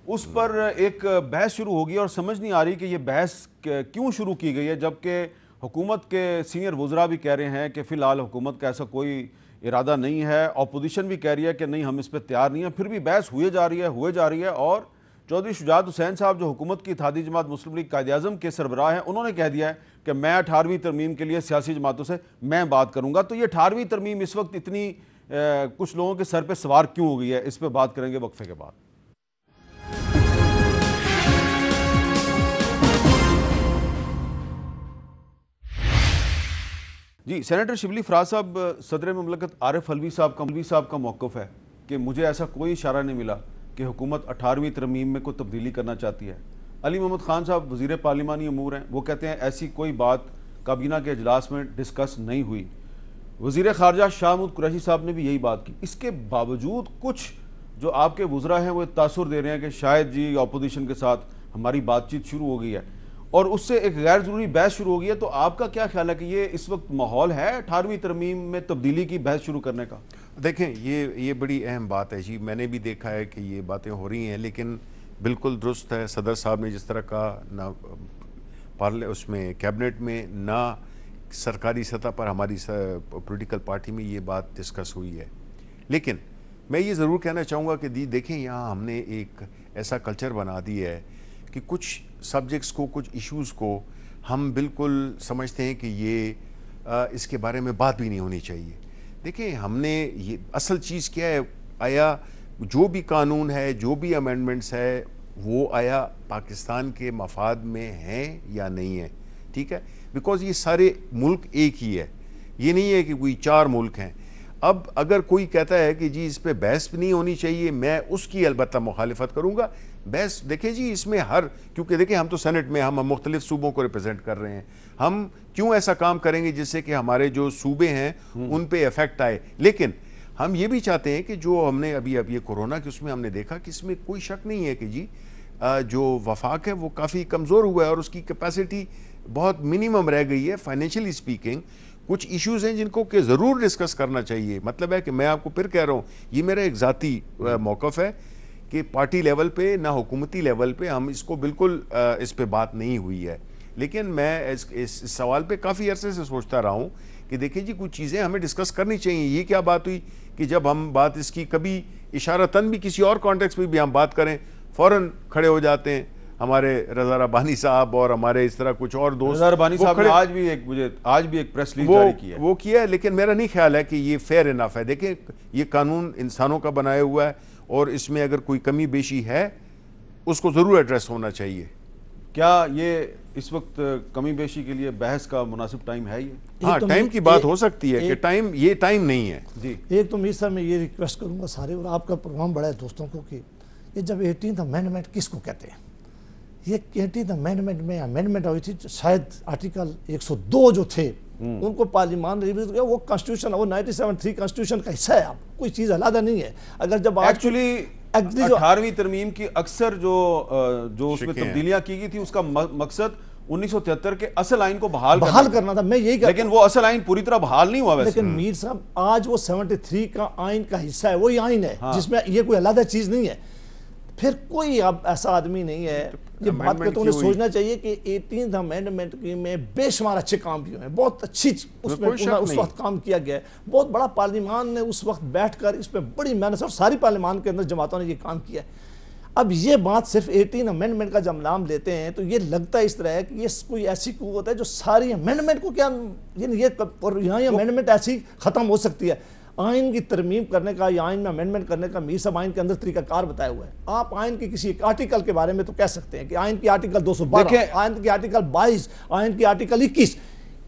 उस पर एक बहस शुरू हो गई और समझ नहीं आ रही कि ये बहस क्यों शुरू की गई है, जबकि हुकूमत के सीनियर वज़रा भी कह रहे हैं कि फ़िलहाल हुकूमत का ऐसा कोई इरादा नहीं है, अपोजिशन भी कह रही है कि नहीं हम इस पर तैयार नहीं है, फिर भी बहस हुए जा रही है। और चौधरी शुजात हुसैन साहब जो हुकूमत की इत्तेहादी जमात मुस्लिम लीग कायद-ए-आज़म के सरबराह हैं, उन्होंने कह दिया है कि मैं 18वीं तरमीम के लिए सियासी जमातों से मैं बात करूंगा। तो ये 18वीं तरमीम इस वक्त इतनी कुछ लोगों के सर पे सवार क्यों हो गई है, इस पर बात करेंगे वक्फे के बाद। जी, सेनेटर शिबली फराज साहब, सदर मुमलकत आरिफ अलवी साहब का मौक़िफ़ है कि मुझे ऐसा कोई इशारा नहीं मिला कि हुकूमत 18वीं तरमीम में कोई तब्दीली करना चाहती है। अली मोहम्मद खान साहब वज़ीर पार्लिमानी अमूर हैं, वो कहते हैं ऐसी कोई बात काबीना के इजलास में डिस्कस नहीं हुई। वज़ीर ख़ारजा शाह महमूद कुरैशी साहब ने भी यही बात की। इसके बावजूद कुछ जो आपके वज़रा हैं वो तासुर दे रहे हैं कि शायद जी अपोजिशन के साथ हमारी बातचीत शुरू हो गई है और उससे एक गैर ज़रूरी बहस शुरू हो गई है। तो आपका क्या ख्याल है कि ये इस वक्त माहौल है 18वीं तरमीम में तब्दीली की बहस शुरू करने का? देखें, ये बड़ी अहम बात है जी, मैंने भी देखा है कि ये बातें हो रही हैं, लेकिन बिल्कुल दुरुस्त है सदर साहब ने जिस तरह का, ना उसमें कैबिनेट में ना सरकारी सतह पर हमारी पॉलिटिकल पार्टी में ये बात डिस्कस हुई है। लेकिन मैं ये ज़रूर कहना चाहूँगा कि देखें, यहाँ हमने एक ऐसा कल्चर बना दिया है कि कुछ सब्जेक्ट्स को, कुछ इश्यूज़ को हम बिल्कुल समझते हैं कि ये इसके बारे में बात भी नहीं होनी चाहिए। देखिए, हमने ये असल चीज़ क्या है, आया जो भी कानून है, जो भी अमेंडमेंट्स है, वो आया पाकिस्तान के मफाद में हैं या नहीं है, ठीक है? बिकॉज ये सारे मुल्क एक ही है, ये नहीं है कि कोई 4 मुल्क हैं। अब अगर कोई कहता है कि जी इस पे बहस नहीं होनी चाहिए, मैं उसकी अलबत्ता मुखालिफत करूँगा। बहस देखिए जी, इसमें क्योंकि देखिए हम तो सेनेट में हम मुख्तलिफ सूबों को रिप्रेजेंट कर रहे हैं, हम क्यों ऐसा काम करेंगे जिससे कि हमारे जो सूबे हैं उन पे इफेक्ट आए। लेकिन हम ये भी चाहते हैं कि जो हमने अभी ये कोरोना के उसमें हमने देखा कि इसमें कोई शक नहीं है कि जी जो वफाक है वो काफ़ी कमज़ोर हुआ है और उसकी कैपेसिटी बहुत मिनिमम रह गई है फाइनेंशियली स्पीकिंग। कुछ इश्यूज हैं जिनको कि ज़रूर डिस्कस करना चाहिए। मतलब है कि मैं आपको फिर कह रहा हूँ, ये मेरा एक ज़ाती मौक़िफ़ है कि पार्टी लेवल पे ना हुकूमती लेवल पे हम इसको बिल्कुल इस पे बात नहीं हुई है। लेकिन मैं इस सवाल पे काफ़ी अरसे से सोचता रहा हूँ कि देखिए जी, कुछ चीज़ें हमें डिस्कस करनी चाहिए। ये क्या बात हुई कि जब हम बात इसकी कभी इशारतन भी किसी और कॉन्टेक्स्ट में भी हम बात करें, फ़ौरन खड़े हो जाते हैं हमारे रज़ा रब्बानी साहब और हमारे इस तरह कुछ और दोस्त। रज़ा रब्बानी साहब ने आज भी एक प्रेस रिलीज जारी की है, वो किया है, लेकिन मेरा नहीं ख्याल है कि ये फेयर इनफ है। देखें, ये कानून इंसानों का बनाया हुआ है और इसमें अगर कोई कमी बेशी है उसको ज़रूर एड्रेस होना चाहिए। क्या ये इस वक्त कमी बेशी के लिए बहस का मुनासिब टाइम है? ये हाँ, टाइम की बात हो सकती है कि ये टाइम नहीं है जी। एक तो मीर साहब मैं ये रिक्वेस्ट करूंगा सारे और आपका प्रोग्राम बड़ा है दोस्तों को कि ये जब 18th अमेंडमेंट किसको कहते हैं, ये 18th अमेंडमेंट में अमेंडमेंट हुई थी, शायद आर्टिकल 102 जो थे उनको पार्लियामान ने रिव्यू किया। वो कॉन्स्टिट्यूशन, वो 97(3) कॉन्स्टिट्यूशन का हिस्सा है, आप कोई चीज़ अलग नहीं है। अगर जब एक्चुअली 18वीं तरमीम की अक्सर जो उसमें तब्दीलियां की गई थी, उसका मकसद 1973 के असल आइन को बहाल करना था। मैं यही लेकिन वो असल आइन पूरी तरह बहाल नहीं हुआ वैसे। लेकिन मीर साहब आज वो 73 का आइन का हिस्सा है, वही आइन है। हाँ। जिसमें ये कोई अलग चीज नहीं है। फिर कोई अब ऐसा आदमी नहीं है, ये बात पे तो उन्हें सोचना चाहिए कि 18th अमेंडमेंट की में बेशुमार अच्छे काम भी हुए हैं, बहुत अच्छी उसमें उस वक्त काम किया गया है। बहुत बड़ा पार्लियामान ने उस वक्त बैठकर इस पर बड़ी मेहनत और सारी पार्लियामान के अंदर जमातों ने ये काम किया है। अब ये बात सिर्फ 18 अमेंडमेंट का जब नाम लेते हैं तो ये लगता है इस तरह है कि ये कोई ऐसी कुव्वत है जो सारी अमेंडमेंट को क्या ये और यहाँ अमेंडमेंट ऐसी खत्म हो सकती है। आइन की तरमीम करने का या आइन में अमेंडमेंट करने का मीर साहब आइन के अंदर तरीकाकार बताया हुआ है। आप आइन के किसी एक आर्टिकल के बारे में तो कह सकते हैं कि आइन की आर्टिकल 212, आइन की आर्टिकल 22, आइन की आर्टिकल 21,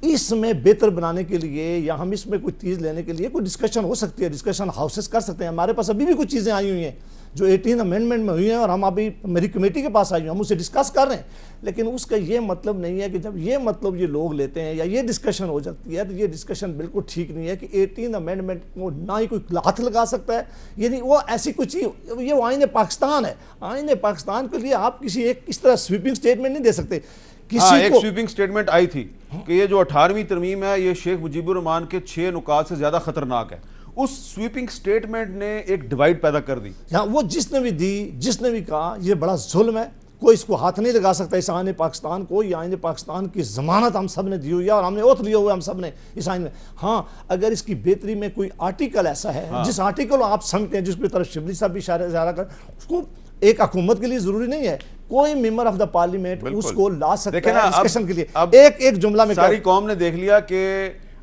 इसमें बेहतर बनाने के लिए या हम इसमें कुछ चीज़ लेने के लिए कोई डिस्कशन हो सकती है, डिस्कशन हाउसेस कर सकते हैं। हमारे पास अभी भी कुछ चीज़ें आई हुई हैं जो 18 अमेंडमेंट में हुई हैं और हम अभी मेरी कमेटी के पास आई हैं, हम उसे डिस्कस कर रहे हैं। लेकिन उसका ये मतलब नहीं है कि जब ये मतलब ये लोग लेते हैं या ये डिस्कशन हो जाती है तो ये डिस्कशन बिल्कुल ठीक नहीं है कि 18 अमेंडमेंट को ना ही कोई हाथ लगा सकता है। यानी वो ऐसी कुछ चीज़, ये आइन पाकिस्तान है, आइन पाकिस्तान के लिए आप किसी एक इस तरह स्वीपिंग स्टेटमेंट नहीं दे सकते। एक स्वीपिंग स्टेटमेंट आई थी कि ये जो 18वीं तरमीम है ये शेख मुजीबुर रहमान के 6 नुकात से ज्यादा खतरनाक है। उस स्वीपिंग स्टेटमेंट ने एक डिवाइड पैदा कर दी। वो जिसने भी दी, जिसने भी कहा ये बड़ा जुल्म है, कोई इसको हाथ नहीं लगा सकता इस आइन पाकिस्तान को। ये आइन पाकिस्तान की जमानत हम सब ने दी हुई है और हमने ओथ लिया हुआ हम सब ने इस आइन में। हाँ, अगर इसकी बेहतरी में कोई आर्टिकल ऐसा है, हाँ, जिस आर्टिकल आप समझते हैं जिसकी तरफ शिबली साहब भी इशारा कर, उसको एक हुकूमत के लिए जरूरी नहीं है, कोई मेंबर ऑफ द पार्लियामेंट उसको ला सकता है डिस्कशन के लिए। अब एक जुमला में सारी कौम ने देख लिया कि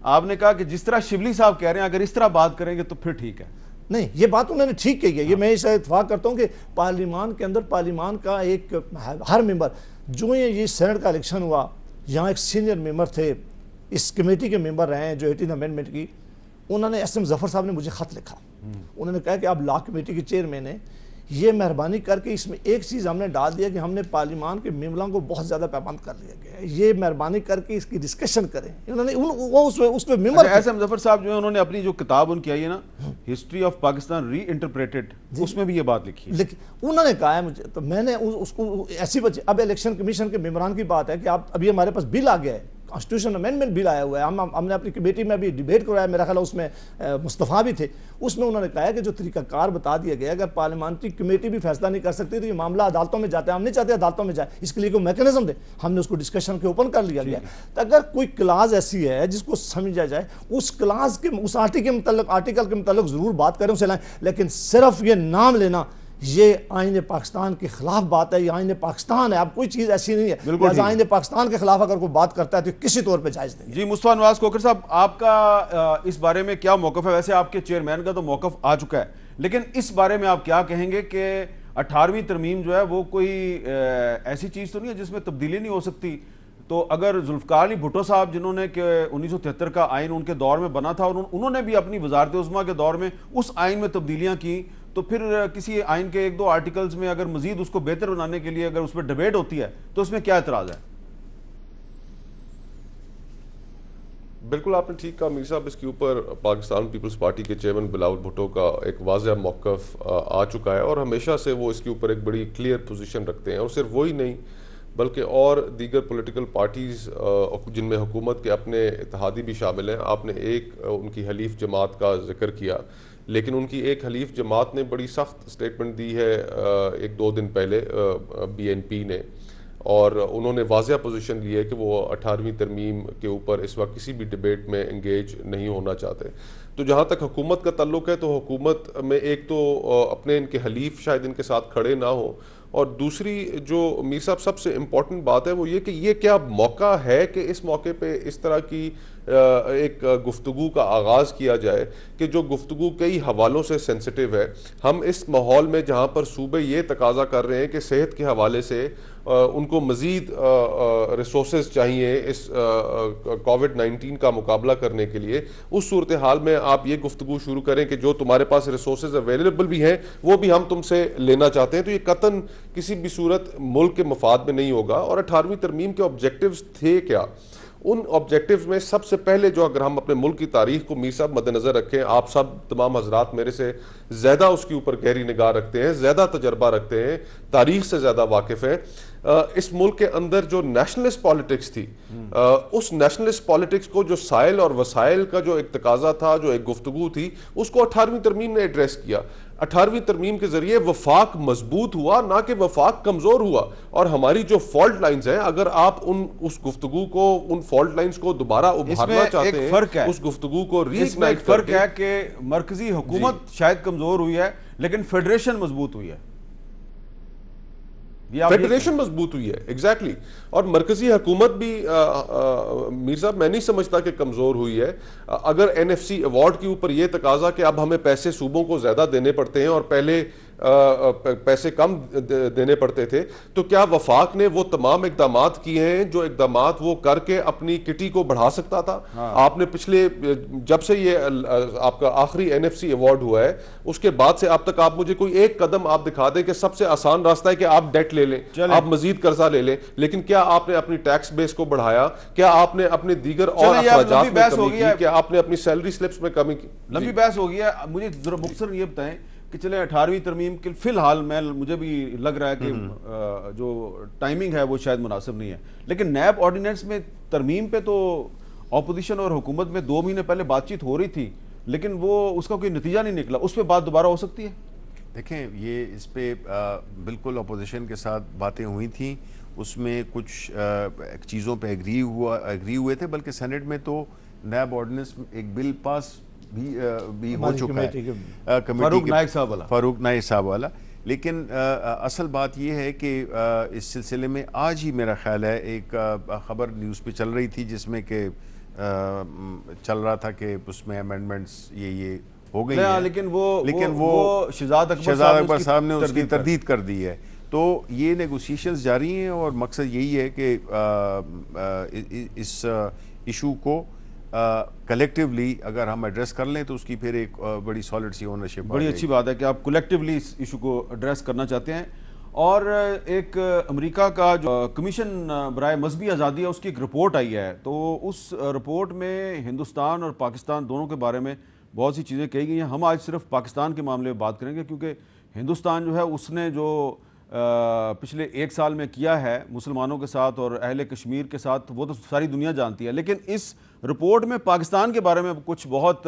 आपने कहा कि जिस तरह शिबली साहब कह रहे हैं अगर इस तरह बात करेंगे तो फिर ठीक है। नहीं, ये बात उन्होंने ठीक कही है। ये मैं इससे इत्तेफाक करता हूँ कि पार्लियामान के अंदर पार्लियामान का एक हर मेंबर, जो ये सेनेट का इलेक्शन हुआ, यहाँ एक सीनियर मेंबर थे, इस कमेटी के मेंबर रहे हैं जो 18 अमेंडमेंट की, उन्होंने एस एम जफर साहब ने मुझे खत लिखा। उन्होंने कहा कि आप लॉ कमेटी के चेयरमैन हैं, ये मेहरबानी करके इसमें एक चीज़ हमने डाल दिया कि हमने पार्लियामान के मेंबरों को बहुत ज़्यादा पाबंद कर लिया गया है, ये मेहरबानी करके इसकी डिस्कशन करें। उन्होंने वो उसमें मेंबर एस एम जफर साहब जो है उन्होंने अपनी जो किताब उनकी आई है ना, हिस्ट्री ऑफ पाकिस्तान री इंटरप्रेटेड, उसमें भी ये बात लिखी है। लेकिन उन्होंने कहा है मुझे, तो मैंने उसको ऐसी बच्चे, अब इलेक्शन कमीशन के मेंबरान की बात है कि आप अभी हमारे पास बिल आ गया है, कॉन्स्टिट्यूशन अमेंडमेंट बिल आया हुआ है, हमने अपनी कमेटी में अभी डिबेट करवाया, मेरा ख्याल उसमें मुस्तफ़ा भी थे। उसमें उन्होंने कहा है कि जो तरीकाकार बता दिया गया, अगर पार्लियामेंट्री कमेटी भी फैसला नहीं कर सकती तो ये मामला अदालतों में जाता है। हम नहीं चाहते अदालतों में जाए, इसके लिए कोई मैकेनिज्म दे, हमने उसको डिस्कशन के ओपन कर लिया गया। तो अगर कोई क्लास ऐसी है जिसको समझा जाए, उस क्लास के उस आर्टिकल के मुताल्लिक ज़रूर बात करें, उसे लाएं। लेकिन सिर्फ ये नाम लेना, ये आइन पाकिस्तान के खिलाफ बात है। ये आइन पाकिस्तान है, अब कोई चीज़ ऐसी नहीं है। आइन पाकिस्तान के खिलाफ अगर कोई बात करता है तो किसी तौर पे जायज़ नहीं। जी, मुस्तफा नवाज खोखर साहब, आपका इस बारे में क्या मौक़िफ़ है? वैसे आपके चेयरमैन का तो मौक़िफ़ आ चुका है, लेकिन इस बारे में आप क्या कहेंगे कि 18वीं तरमीम जो है वो कोई ऐसी चीज़ तो नहीं है जिसमें तब्दीली नहीं हो सकती? तो अगर जुल्फ़िकार अली भुट्टो साहब, जिन्होंने कि 1973 का आइन उनके दौर में बना था और उन्होंने भी अपनी वज़ारत उज़्मा के दौर में उस आइन में तब्दीलियाँ की, तो फिर किसी आइन के 1-2 आर्टिकल्स में अगर मजीद उसको बेहतर बनाने के लिए अगर उस पर डिबेट होती है तो उसमें क्या एतराज़ है? बिल्कुल आपने ठीक कहा मीर साहब, इसके ऊपर पाकिस्तान पीपल्स पार्टी के चेयरमैन बिलावल भुट्टो का एक वाज़ेह मौक़िफ़ आ चुका है और हमेशा से वो इसके ऊपर एक बड़ी क्लियर पोजीशन रखते हैं। और सिर्फ वही नहीं बल्कि और दीगर पॉलिटिकल पार्टीज़ जिनमें हुकूमत के अपने इत्तेहादी भी शामिल हैं। आपने एक उनकी हलीफ जमात का जिक्र किया, लेकिन उनकी एक हलीफ जमात ने बड़ी सख्त स्टेटमेंट दी है एक दो दिन पहले BNP ने, और उन्होंने वाज़ेह पोजीशन ली है कि वो 18वीं तरमीम के ऊपर इस वक्त किसी भी डिबेट में एंगेज नहीं होना चाहते। तो जहाँ तक हुकूमत का ताल्लुक है, तो हुकूमत में एक तो अपने इनके हलीफ शायद इनके साथ खड़े ना हो, और दूसरी जो मीर साहब सबसे इम्पॉर्टेंट बात है वो ये कि ये क्या मौका है कि इस मौके पे इस तरह की एक गुफ्तगू का आगाज़ किया जाए कि जो गुफ्तगू कई हवालों से सेंसिटिव है। हम इस माहौल में जहाँ पर सूबे ये तकाजा कर रहे हैं कि सेहत के हवाले से उनको मज़ीद रिसोर्सेज चाहिए इस कोविड-19 का मुकाबला करने के लिए, उस सूरत हाल में आप ये गुफ्तगू शुरू करें कि जो तुम्हारे पास रिसोर्सेज अवेलेबल भी हैं वो भी हम तुमसे लेना चाहते हैं, तो ये कतन किसी भी सूरत मुल्क के मफाद में नहीं होगा। और 18वीं तरमीम के ऑब्जेक्टिव्स थे क्या? उन ऑब्जेक्टिव्स में सबसे पहले जो, अगर हम अपने मुल्क की तारीख को मीर साहब मद्देनजर रखें, आप सब तमाम हजरात मेरे से ज़्यादा उसके ऊपर गहरी निगाह रखते हैं, ज़्यादा तजर्बा रखते हैं, तारीख से ज़्यादा वाकिफ़ हैं, इस मुल्क के अंदर जो नेशनलिस्ट पॉलिटिक्स थी, उस नेशनलिस्ट पॉलिटिक्स को जो साइल और वसाइल का जो एक तकाजा था, जो एक गुफ्तगू थी, उसको 18वीं तरमीम ने एड्रेस किया। 18वीं तरमीम के जरिए वफाक मजबूत हुआ, ना कि वफाक कमजोर हुआ। और हमारी जो फॉल्ट लाइंस हैं, अगर आप उस गुफ्तगू को, उन फॉल्ट लाइंस को दोबारा उभारना चाहते हैं, उस गुफ्तगू को रीइग्नाइट करके, फर्क है कि मरकजी हुकूमत शायद कमजोर हुई है लेकिन फेडरेशन मजबूत हुई है, फेडरेशन मजबूत हुई है। एग्जैक्टली। और मरकजी हुकूमत भी मीर साहब मैं नहीं समझता कि कमजोर हुई है। अगर NFC अवार्ड के ऊपर यह तकाजा कि अब हमें पैसे सूबों को ज्यादा देने पड़ते हैं और पहले पैसे कम देने पड़ते थे, तो क्या वफाक ने वो तमाम इकदामात किए हैं जो इकदामात वो करके अपनी किटी को बढ़ा सकता था? हाँ। आपने पिछले, जब से ये आपका आखिरी NFC अवार्ड हुआ है, उसके बाद से अब तक आप मुझे कोई एक कदम आप दिखा दें कि सबसे आसान रास्ता है कि आप डेट ले लें, आप मजीद कर्जा ले लें, लेकिन क्या आपने अपनी टैक्स बेस को बढ़ाया? क्या आपने अपने दीगर और अखराजात में कमी की? क्या आपने अपनी सैलरी स्लिप्स में कमी की? लंबी बहस हो गई है। मुझे जरा मुख्तसर ये बताएं कि चले 18वीं तरमीम के फिलहाल मुझे भी लग रहा है कि जो टाइमिंग है वो शायद मुनासिब नहीं है, लेकिन नैब ऑर्डिनेंस में तरमीम पे तो अपोजिशन और हुकूमत में 2 महीने पहले बातचीत हो रही थी, लेकिन वो उसका कोई नतीजा नहीं निकला। उस पर बात दोबारा हो सकती है? देखें, ये इस पे बिल्कुल अपोजिशन के साथ बातें हुई थी, उसमें कुछ चीज़ों पे एग्री हुए थे, बल्कि सेनेट में तो नैब ऑर्डिनेंस एक बिल पास भी हो चुका है, फारूक नाइक साहब वाला। लेकिन असल बात यह है कि इस सिलसिले में आज ही मेरा ख्याल है एक ख़बर न्यूज़ पे चल रही थी, जिसमें कि चल रहा था कि उसमें अमेंडमेंट्स ये हो गई है, लेकिन वो शहजाद अकबर साहब ने उसकी तरदीद कर दी है। तो ये नेगोशिएशंस जारी हैं और मकसद यही है कि इस इशू को कलेक्टिवली अगर हम एड्रेस कर लें तो उसकी फिर एक बड़ी सॉलिड सी ओनरशिप। बड़ी अच्छी बात है कि आप कलेक्टिवली इस इशू को एड्रेस करना चाहते हैं। और एक अमेरिका का जो कमीशन बराए मजहबी आज़ादी है, उसकी एक रिपोर्ट आई है, तो उस रिपोर्ट में हिंदुस्तान और पाकिस्तान दोनों के बारे में बहुत सी चीज़ें कही गई हैं। हम आज सिर्फ पाकिस्तान के मामले में बात करेंगे, क्योंकि हिंदुस्तान जो है उसने जो पिछले 1 साल में किया है मुसलमानों के साथ और अहले कश्मीर के साथ, वो तो सारी दुनिया जानती है। लेकिन इस रिपोर्ट में पाकिस्तान के बारे में कुछ बहुत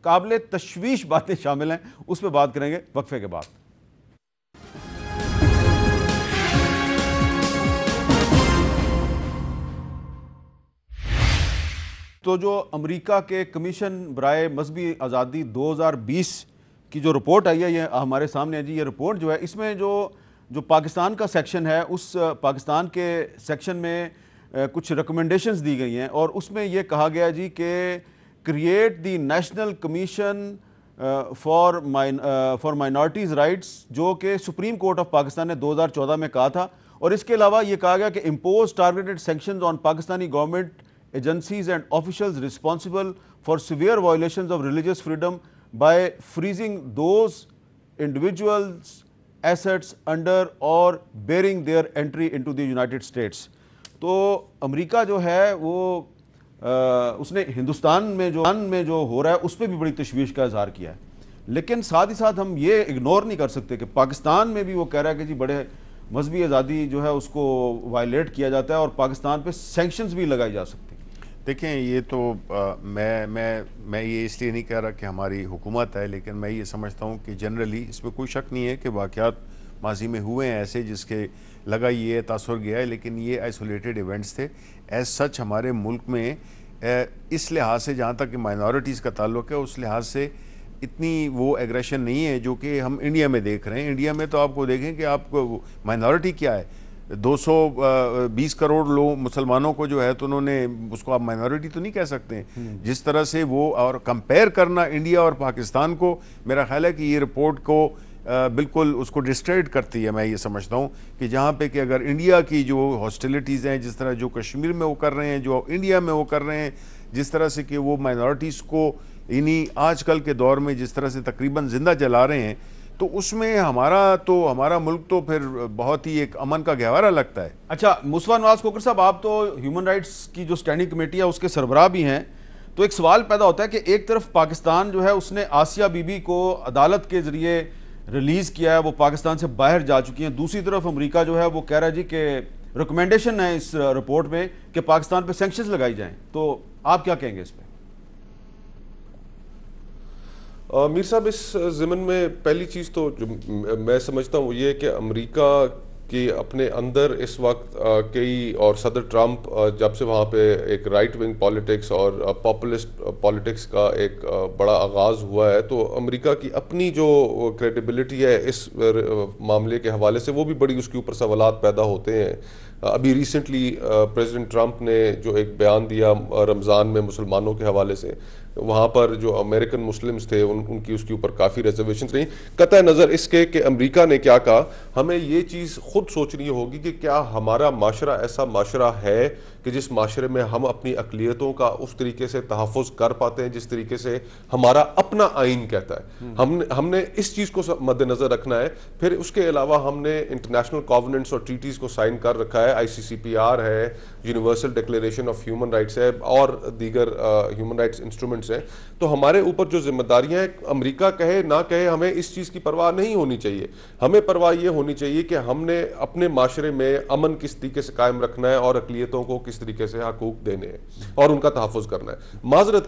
काबिल तशवीश बातें शामिल हैं, उस पर बात करेंगे वक्फे के बाद। तो जो अमेरिका के कमीशन बराए मजहबी आज़ादी 2020 की जो रिपोर्ट आई है, ये हमारे सामने है जी। ये रिपोर्ट जो है, इसमें जो पाकिस्तान का सेक्शन है, उस पाकिस्तान के सेक्शन में कुछ रिकमेंडेशंस दी गई हैं, और उसमें ये कहा गया जी कि create the national commission for minorities rights, जो कि सुप्रीम कोर्ट ऑफ पाकिस्तान ने 2014 में कहा था। और इसके अलावा ये कहा गया कि impose targeted sanctions on Pakistani government agencies and officials responsible for severe violations of religious freedom by freezing those individuals assets under और barring their entry into the United States. तो अमेरिका जो है वो उसने हिंदुस्तान में जो हो रहा है उस पर भी बड़ी तशवीश का इजहार किया है लेकिन साथ ही साथ हम ये इग्नोर नहीं कर सकते कि पाकिस्तान में भी वो कह रहा है कि जी बड़े मजहबी आज़ादी जो है उसको वायलेट किया जाता है और पाकिस्तान पे सैंक्शंस भी लगाई जा सकती हैं। देखें, ये तो मैं ये इसलिए नहीं कह रहा कि हमारी हुकूमत है, लेकिन मैं ये समझता हूँ कि जनरली इसमें कोई शक नहीं है कि वाक़यात माजी में हुए हैं ऐसे जिसके लगा ये तासुर गया है, लेकिन ये आइसोलेटेड इवेंट्स थे। एज सच हमारे मुल्क में इस लिहाज से, जहाँ तक कि माइनॉरिटीज़ का ताल्लुक़ है, उस लिहाज से इतनी वो एग्रेशन नहीं है जो कि हम इंडिया में देख रहे हैं। इंडिया में तो आपको देखें कि आपको माइनॉरिटी क्या है, 220 करोड़ लोग मुसलमानों को जो है तो उन्होंने उसको आप माइनॉरिटी तो नहीं कह सकते जिस तरह से वो। और कंपेयर करना इंडिया और पाकिस्तान को, मेरा ख्याल है कि ये रिपोर्ट को बिल्कुल उसको डिस्ट्रेड करती है। मैं ये समझता हूँ कि जहाँ पे कि अगर इंडिया की जो हॉस्टिलिटीज़ हैं, जिस तरह जो कश्मीर में वो कर रहे हैं, जो इंडिया में वो कर रहे हैं, जिस तरह से कि वो माइनॉरिटीज़ को इन्हीं आजकल के दौर में जिस तरह से तकरीबन ज़िंदा जला रहे हैं, तो उसमें हमारा मुल्क तो फिर बहुत ही एक अमन का गहवारा लगता है। अच्छा, मुसवा नवाज खोखर साहब, आप तो ह्यूमन राइट्स की जो स्टैंडिंग कमेटी है उसके सरबराह भी हैं, तो एक सवाल पैदा होता है कि एक तरफ पाकिस्तान जो है उसने आसिया बीबी को अदालत के ज़रिए रिलीज़ किया है, वो पाकिस्तान से बाहर जा चुकी हैं, दूसरी तरफ अमेरिका जो है वो कह रहा है जी कि रिकमेंडेशन है इस रिपोर्ट में कि पाकिस्तान पे सैंक्शंस लगाई जाएं, तो आप क्या कहेंगे इस पर? मीर साहब, इस ज़िमन में पहली चीज़ तो जो मैं समझता हूँ ये कि अमेरिका कि अपने अंदर इस वक्त कई, और सदर ट्रंप जब से वहाँ पे एक राइट विंग पॉलिटिक्स और पॉपुलिस्ट पॉलिटिक्स का एक बड़ा आगाज़ हुआ है, तो अमेरिका की अपनी जो क्रेडिबिलिटी है इस मामले के हवाले से वो भी बड़ी उसके ऊपर सवालात पैदा होते हैं। अभी रिसेंटली प्रेसिडेंट ट्रंप ने जो एक बयान दिया रमज़ान में मुसलमानों के हवाले से, वहाँ पर जो अमेरिकन मुस्लिम्स थे उनकी उसके ऊपर काफ़ी रिजर्वेशन रही। कतई नज़र इसके कि अमेरिका ने क्या कहा, हमें ये चीज़ खुद सोचनी होगी कि क्या हमारा माशरा ऐसा माशरा है कि जिस माशरे में हम अपनी अक़लियतों का उस तरीके से तहफ़्फ़ुज़ कर पाते हैं जिस तरीके से हमारा अपना आइन कहता है। हमने इस चीज़ को मद्देनज़र रखना है। फिर उसके अलावा हमने इंटरनेशनल कॉवेनेंट्स और ट्रीटीज़ को साइन कर रखा है, ICCPR है, universal declaration of human rights है और दीगर ह्यूमन राइट्स इंस्ट्रूमेंट्स हैं। तो हमारे ऊपर जो जिम्मेदारियां हैं, अमेरिका कहे ना कहे, हमें इस चीज़ की परवाह नहीं होनी चाहिए। हमें परवाह ये होनी चाहिए कि हमने अपने माशरे में अमन किस तरीके से कायम रखना है और अक़लियतों को किस तरीके से हकूक़ देने हैं और उनका तहफ़्फ़ुज़ करना है। माज़रत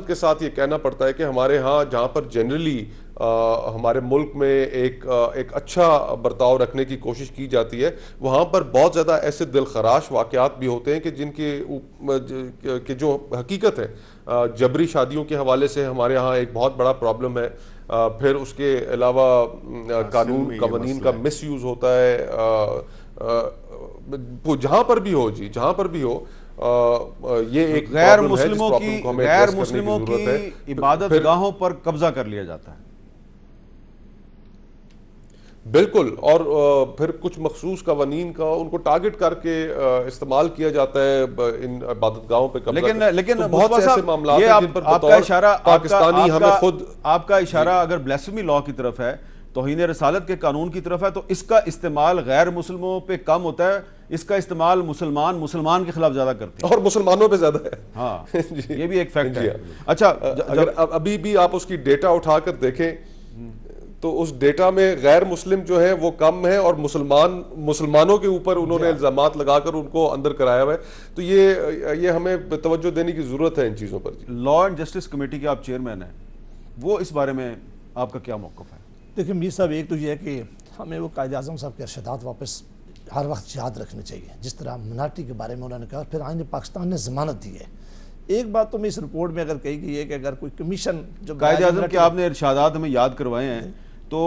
के साथ ये कहना पड़ता है कि हमारे यहाँ जहाँ पर जनरली हमारे मुल्क में एक अच्छा बर्ताव रखने की कोशिश की जाती है, वहाँ पर बहुत ज़्यादा ऐसे दिलखराश वाक़यात भी होते हैं कि जिनके जो हकीकत है, जबरी शादियों के हवाले से हमारे यहाँ एक बहुत बड़ा प्रॉब्लम है। फिर उसके अलावा कानून का मिसयूज़ होता है, जहाँ पर भी हो ये एक गैर मुस्लिमों की इबादत गाहों पर कब्जा कर लिया जाता है। बिल्कुल, और फिर कुछ मखसूस कवानीन का उनको टारगेट करके इस्तेमाल किया जाता है इन इबादतगाहों पे कब्जा। लेकिन तो बहुत से ऐसे मामला हैं जिन पर आपका इशारा पाकिस्तानी हमें खुद आपका इशारा अगर ब्लेसमी लॉ की तरफ है, तौहीन रसालत के कानून की तरफ है, तो इसका इस्तेमाल गैर मुस्लिमों पे कम होता है, इसका इस्तेमाल मुसलमान के खिलाफ ज्यादा करते हैं और मुसलमानों पे ज्यादा है। हाँ ये भी एक फैक्ट है। अच्छा, अगर अभी भी आप उसकी डेटा उठाकर देखें तो उस डेटा में गैर मुस्लिम जो है वो कम है और मुसलमानों के ऊपर उन्होंने इल्जामात लगाकर उनको अंदर कराया हुआ है। तो ये हमें तवज्जो देने की जरूरत है इन चीजों पर। लॉ एंड जस्टिस कमेटी के आप चेयरमैन हैं, वो इस बारे में आपका क्या मौक़िफ़ है? देखिए मीर साहब, एक तो ये है कि हमें वो कायदे आज़म साहब के इरशादात वापस हर वक्त याद रखने चाहिए, जिस तरह मिनार्टी के बारे में उन्होंने कहा, फिर आइन पाकिस्तान ने ज़मानत दी है। एक बात तो मैं इस रिपोर्ट में अगर कही गई है कि अगर कोई कमीशन जो कायदे आज़म के आपने इरशादात हमें याद करवाए हैं, तो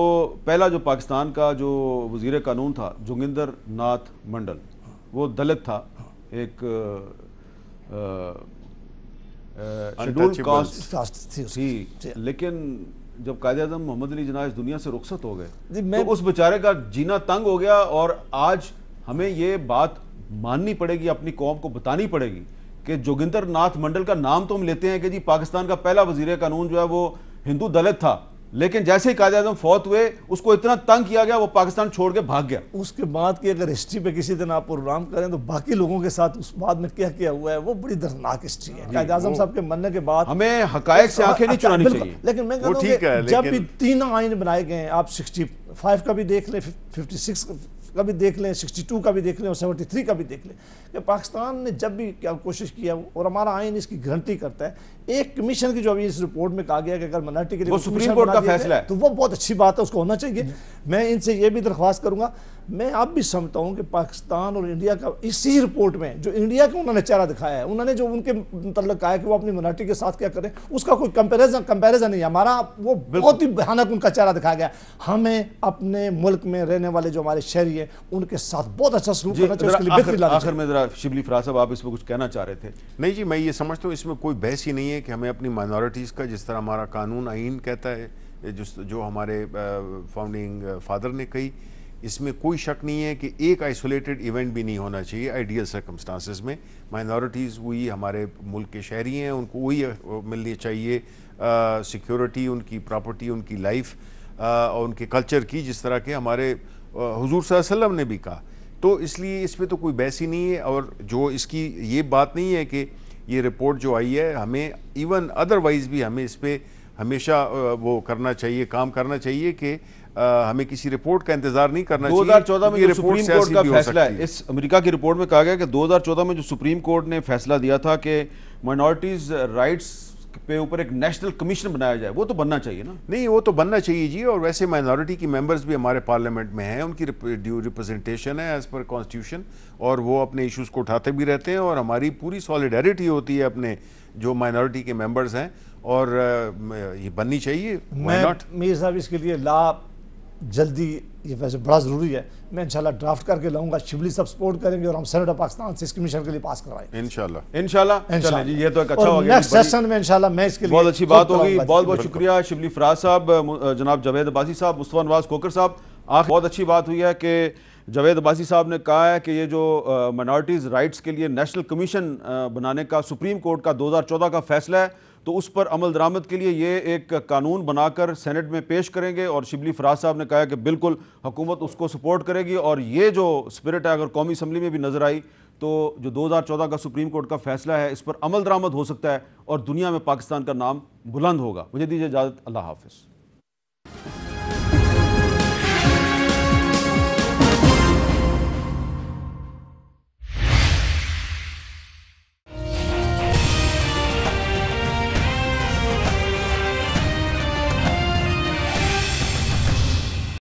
पहला जो पाकिस्तान का जो वज़ीर कानून था जोगिंदर नाथ मंडल, वो दलित था, एक शेड्यूल्ड कास्ट थी, लेकिन जब कायदे आज़म मोहम्मद अली जिन्ना इस दुनिया से रुखसत हो गए तो उस बेचारे का जीना तंग हो गया। और आज हमें ये बात माननी पड़ेगी, अपनी कौम को बतानी पड़ेगी कि जोगिंदर नाथ मंडल का नाम तो हम लेते हैं कि जी पाकिस्तान का पहला वज़ीर कानून जो है वो हिंदू दलित था, लेकिन जैसे ही कायद आज़म फौत हुए उसको इतना तंग किया गया वो पाकिस्तान छोड़ के भाग गया। उसके बाद की अगर हिस्ट्री पे किसी दिन आप प्रोग्राम करें तो बाकी लोगों के साथ उस बाद में क्या क्या हुआ है वो बड़ी दर्दनाक हिस्ट्री है। कायद आज़म साहब के मरने के बाद हमें हकायक से आंखें नहीं चुरानी चाहिए। लेकिन मैं कहता हूं कि जब भी 3 आइन बनाए गए हैं, आप 65 का भी देख लें, 56 का भी देख लें, 62 का भी देख लें और 73 का भी देख लें, कि पाकिस्तान ने जब भी क्या कोशिश किया और हमारा आइन इसकी गारंटी करता है। एक कमीशन की जो अभी इस रिपोर्ट में कहा गया कि अगर माइनॉरिटी के लिए वो सुप्रीम कोर्ट का फैसला है तो वो बहुत अच्छी बात है, उसको होना चाहिए। मैं इनसे ये भी दरख्वास्त करूंगा, मैं अब भी समझता हूं कि पाकिस्तान और इंडिया का इसी रिपोर्ट में जो इंडिया का उन्होंने चेहरा दिखाया है, उन्होंने जो उनके मतलब कहा है कि वो अपनी माइनॉरिटी के साथ क्या करें, उसका कोई कंपैरिजन नहीं है हमारा। वो बहुत ही भयानक उनका चेहरा दिखाया गया। हमें अपने मुल्क में रहने वाले जो हमारे शहरी हैं उनके साथ बहुत अच्छा सलूक करना चाहिए, उसके लिए बेहतरी लानी चाहिए। आखिर में जरा शिबली फराज साहब आप इसमें कुछ कहना चाह रहे थे? नहीं जी, मैं ये समझता हूँ इसमें कोई बहस ही नहीं है कि हमें अपनी माइनॉरिटीज़ का, जिस तरह हमारा कानून आइन कहता है, जो हमारे फाउंडिंग फादर ने कही, इसमें कोई शक नहीं है कि एक आइसोलेटेड इवेंट भी नहीं होना चाहिए। आइडियल सर्कमस्टांसेस में माइनॉरिटीज़ वही हमारे मुल्क के शहरी हैं, उनको वही मिलनी चाहिए सिक्योरिटी, उनकी प्रॉपर्टी, उनकी लाइफ और उनके कल्चर की, जिस तरह के हमारे हुजूर सल्लल्लाहु अलैहि वसल्लम ने भी कहा। तो इसलिए इस पर तो कोई बहस ही नहीं है। और जो इसकी ये बात नहीं है कि ये रिपोर्ट जो आई है, हमें इवन अदरवाइज़ भी हमें इस पर हमेशा वो करना चाहिए, काम करना चाहिए कि हमें किसी रिपोर्ट का इंतजार नहीं करना चाहिए। 2014 में जो सुप्रीम कोर्ट का फैसला है, इस अमेरिका की रिपोर्ट में कहा गया कि 2014 में जो सुप्रीम कोर्ट ने फैसला दिया था कि माइनॉरिटीज राइट्स पे ऊपर एक नेशनल कमीशन बनाया जाए, वो तो बनना चाहिए ना? नहीं, वो तो बनना चाहिए जी। और वैसे माइनॉरिटी की मेंबर्स भी हमारे पार्लियामेंट में हैं, उनकी ड्यू रिप्रेजेंटेशन है एज पर कॉन्स्टिट्यूशन, और वो अपने इश्यूज को उठाते भी रहते हैं। और हमारी पूरी सॉलिडारिटी होती है अपने जो माइनॉरिटी के मेंबर्स हैं, और ये बननी चाहिए। Why not? मीर साहब, इसके लिए ला जल्दी, ये वैसे बड़ा ज़रूरी है, मैं इंशाल्लाह ड्राफ्ट करके लाऊंगा, शिबली सब सपोर्ट करेंगे और हम सेनेट ऑफ पाकिस्तान से इस कमीशन के लिए पास करवाएंगे इंशाल्लाह। चलें जी, ये तो एक अच्छा हो गया। नेक्स्ट सेशन में इंशाल्लाह मैं इसके लिए बहुत अच्छी बात होगी। बहुत बहुत शुक्रिया शिबली फराज साहब, जनाब जावेद अब्बासी साहब, मुस्तफा नवाज खोकर साहब। बहुत अच्छी बात हुई है कि जावेद अब्बासी साहब ने कहा है कि ये जो माइनॉरिटीज़ राइट्स के लिए नेशनल कमीशन बनाने का सुप्रीम कोर्ट का 2014 का फैसला है, तो उस पर अमल दरामद के लिए ये एक कानून बनाकर सेनेट में पेश करेंगे। और शिबली फराज साहब ने कहा कि बिल्कुल हुकूमत उसको सपोर्ट करेगी। और ये जो स्पिरिट है अगर कौमी असम्बली में भी नज़र आई तो जो 2014 का सुप्रीम कोर्ट का फैसला है, इस पर अमल दरामद हो सकता है और दुनिया में पाकिस्तान का नाम बुलंद होगा। मुझे दीजिए इजाज़त, अल्लाह हाफ़िज़।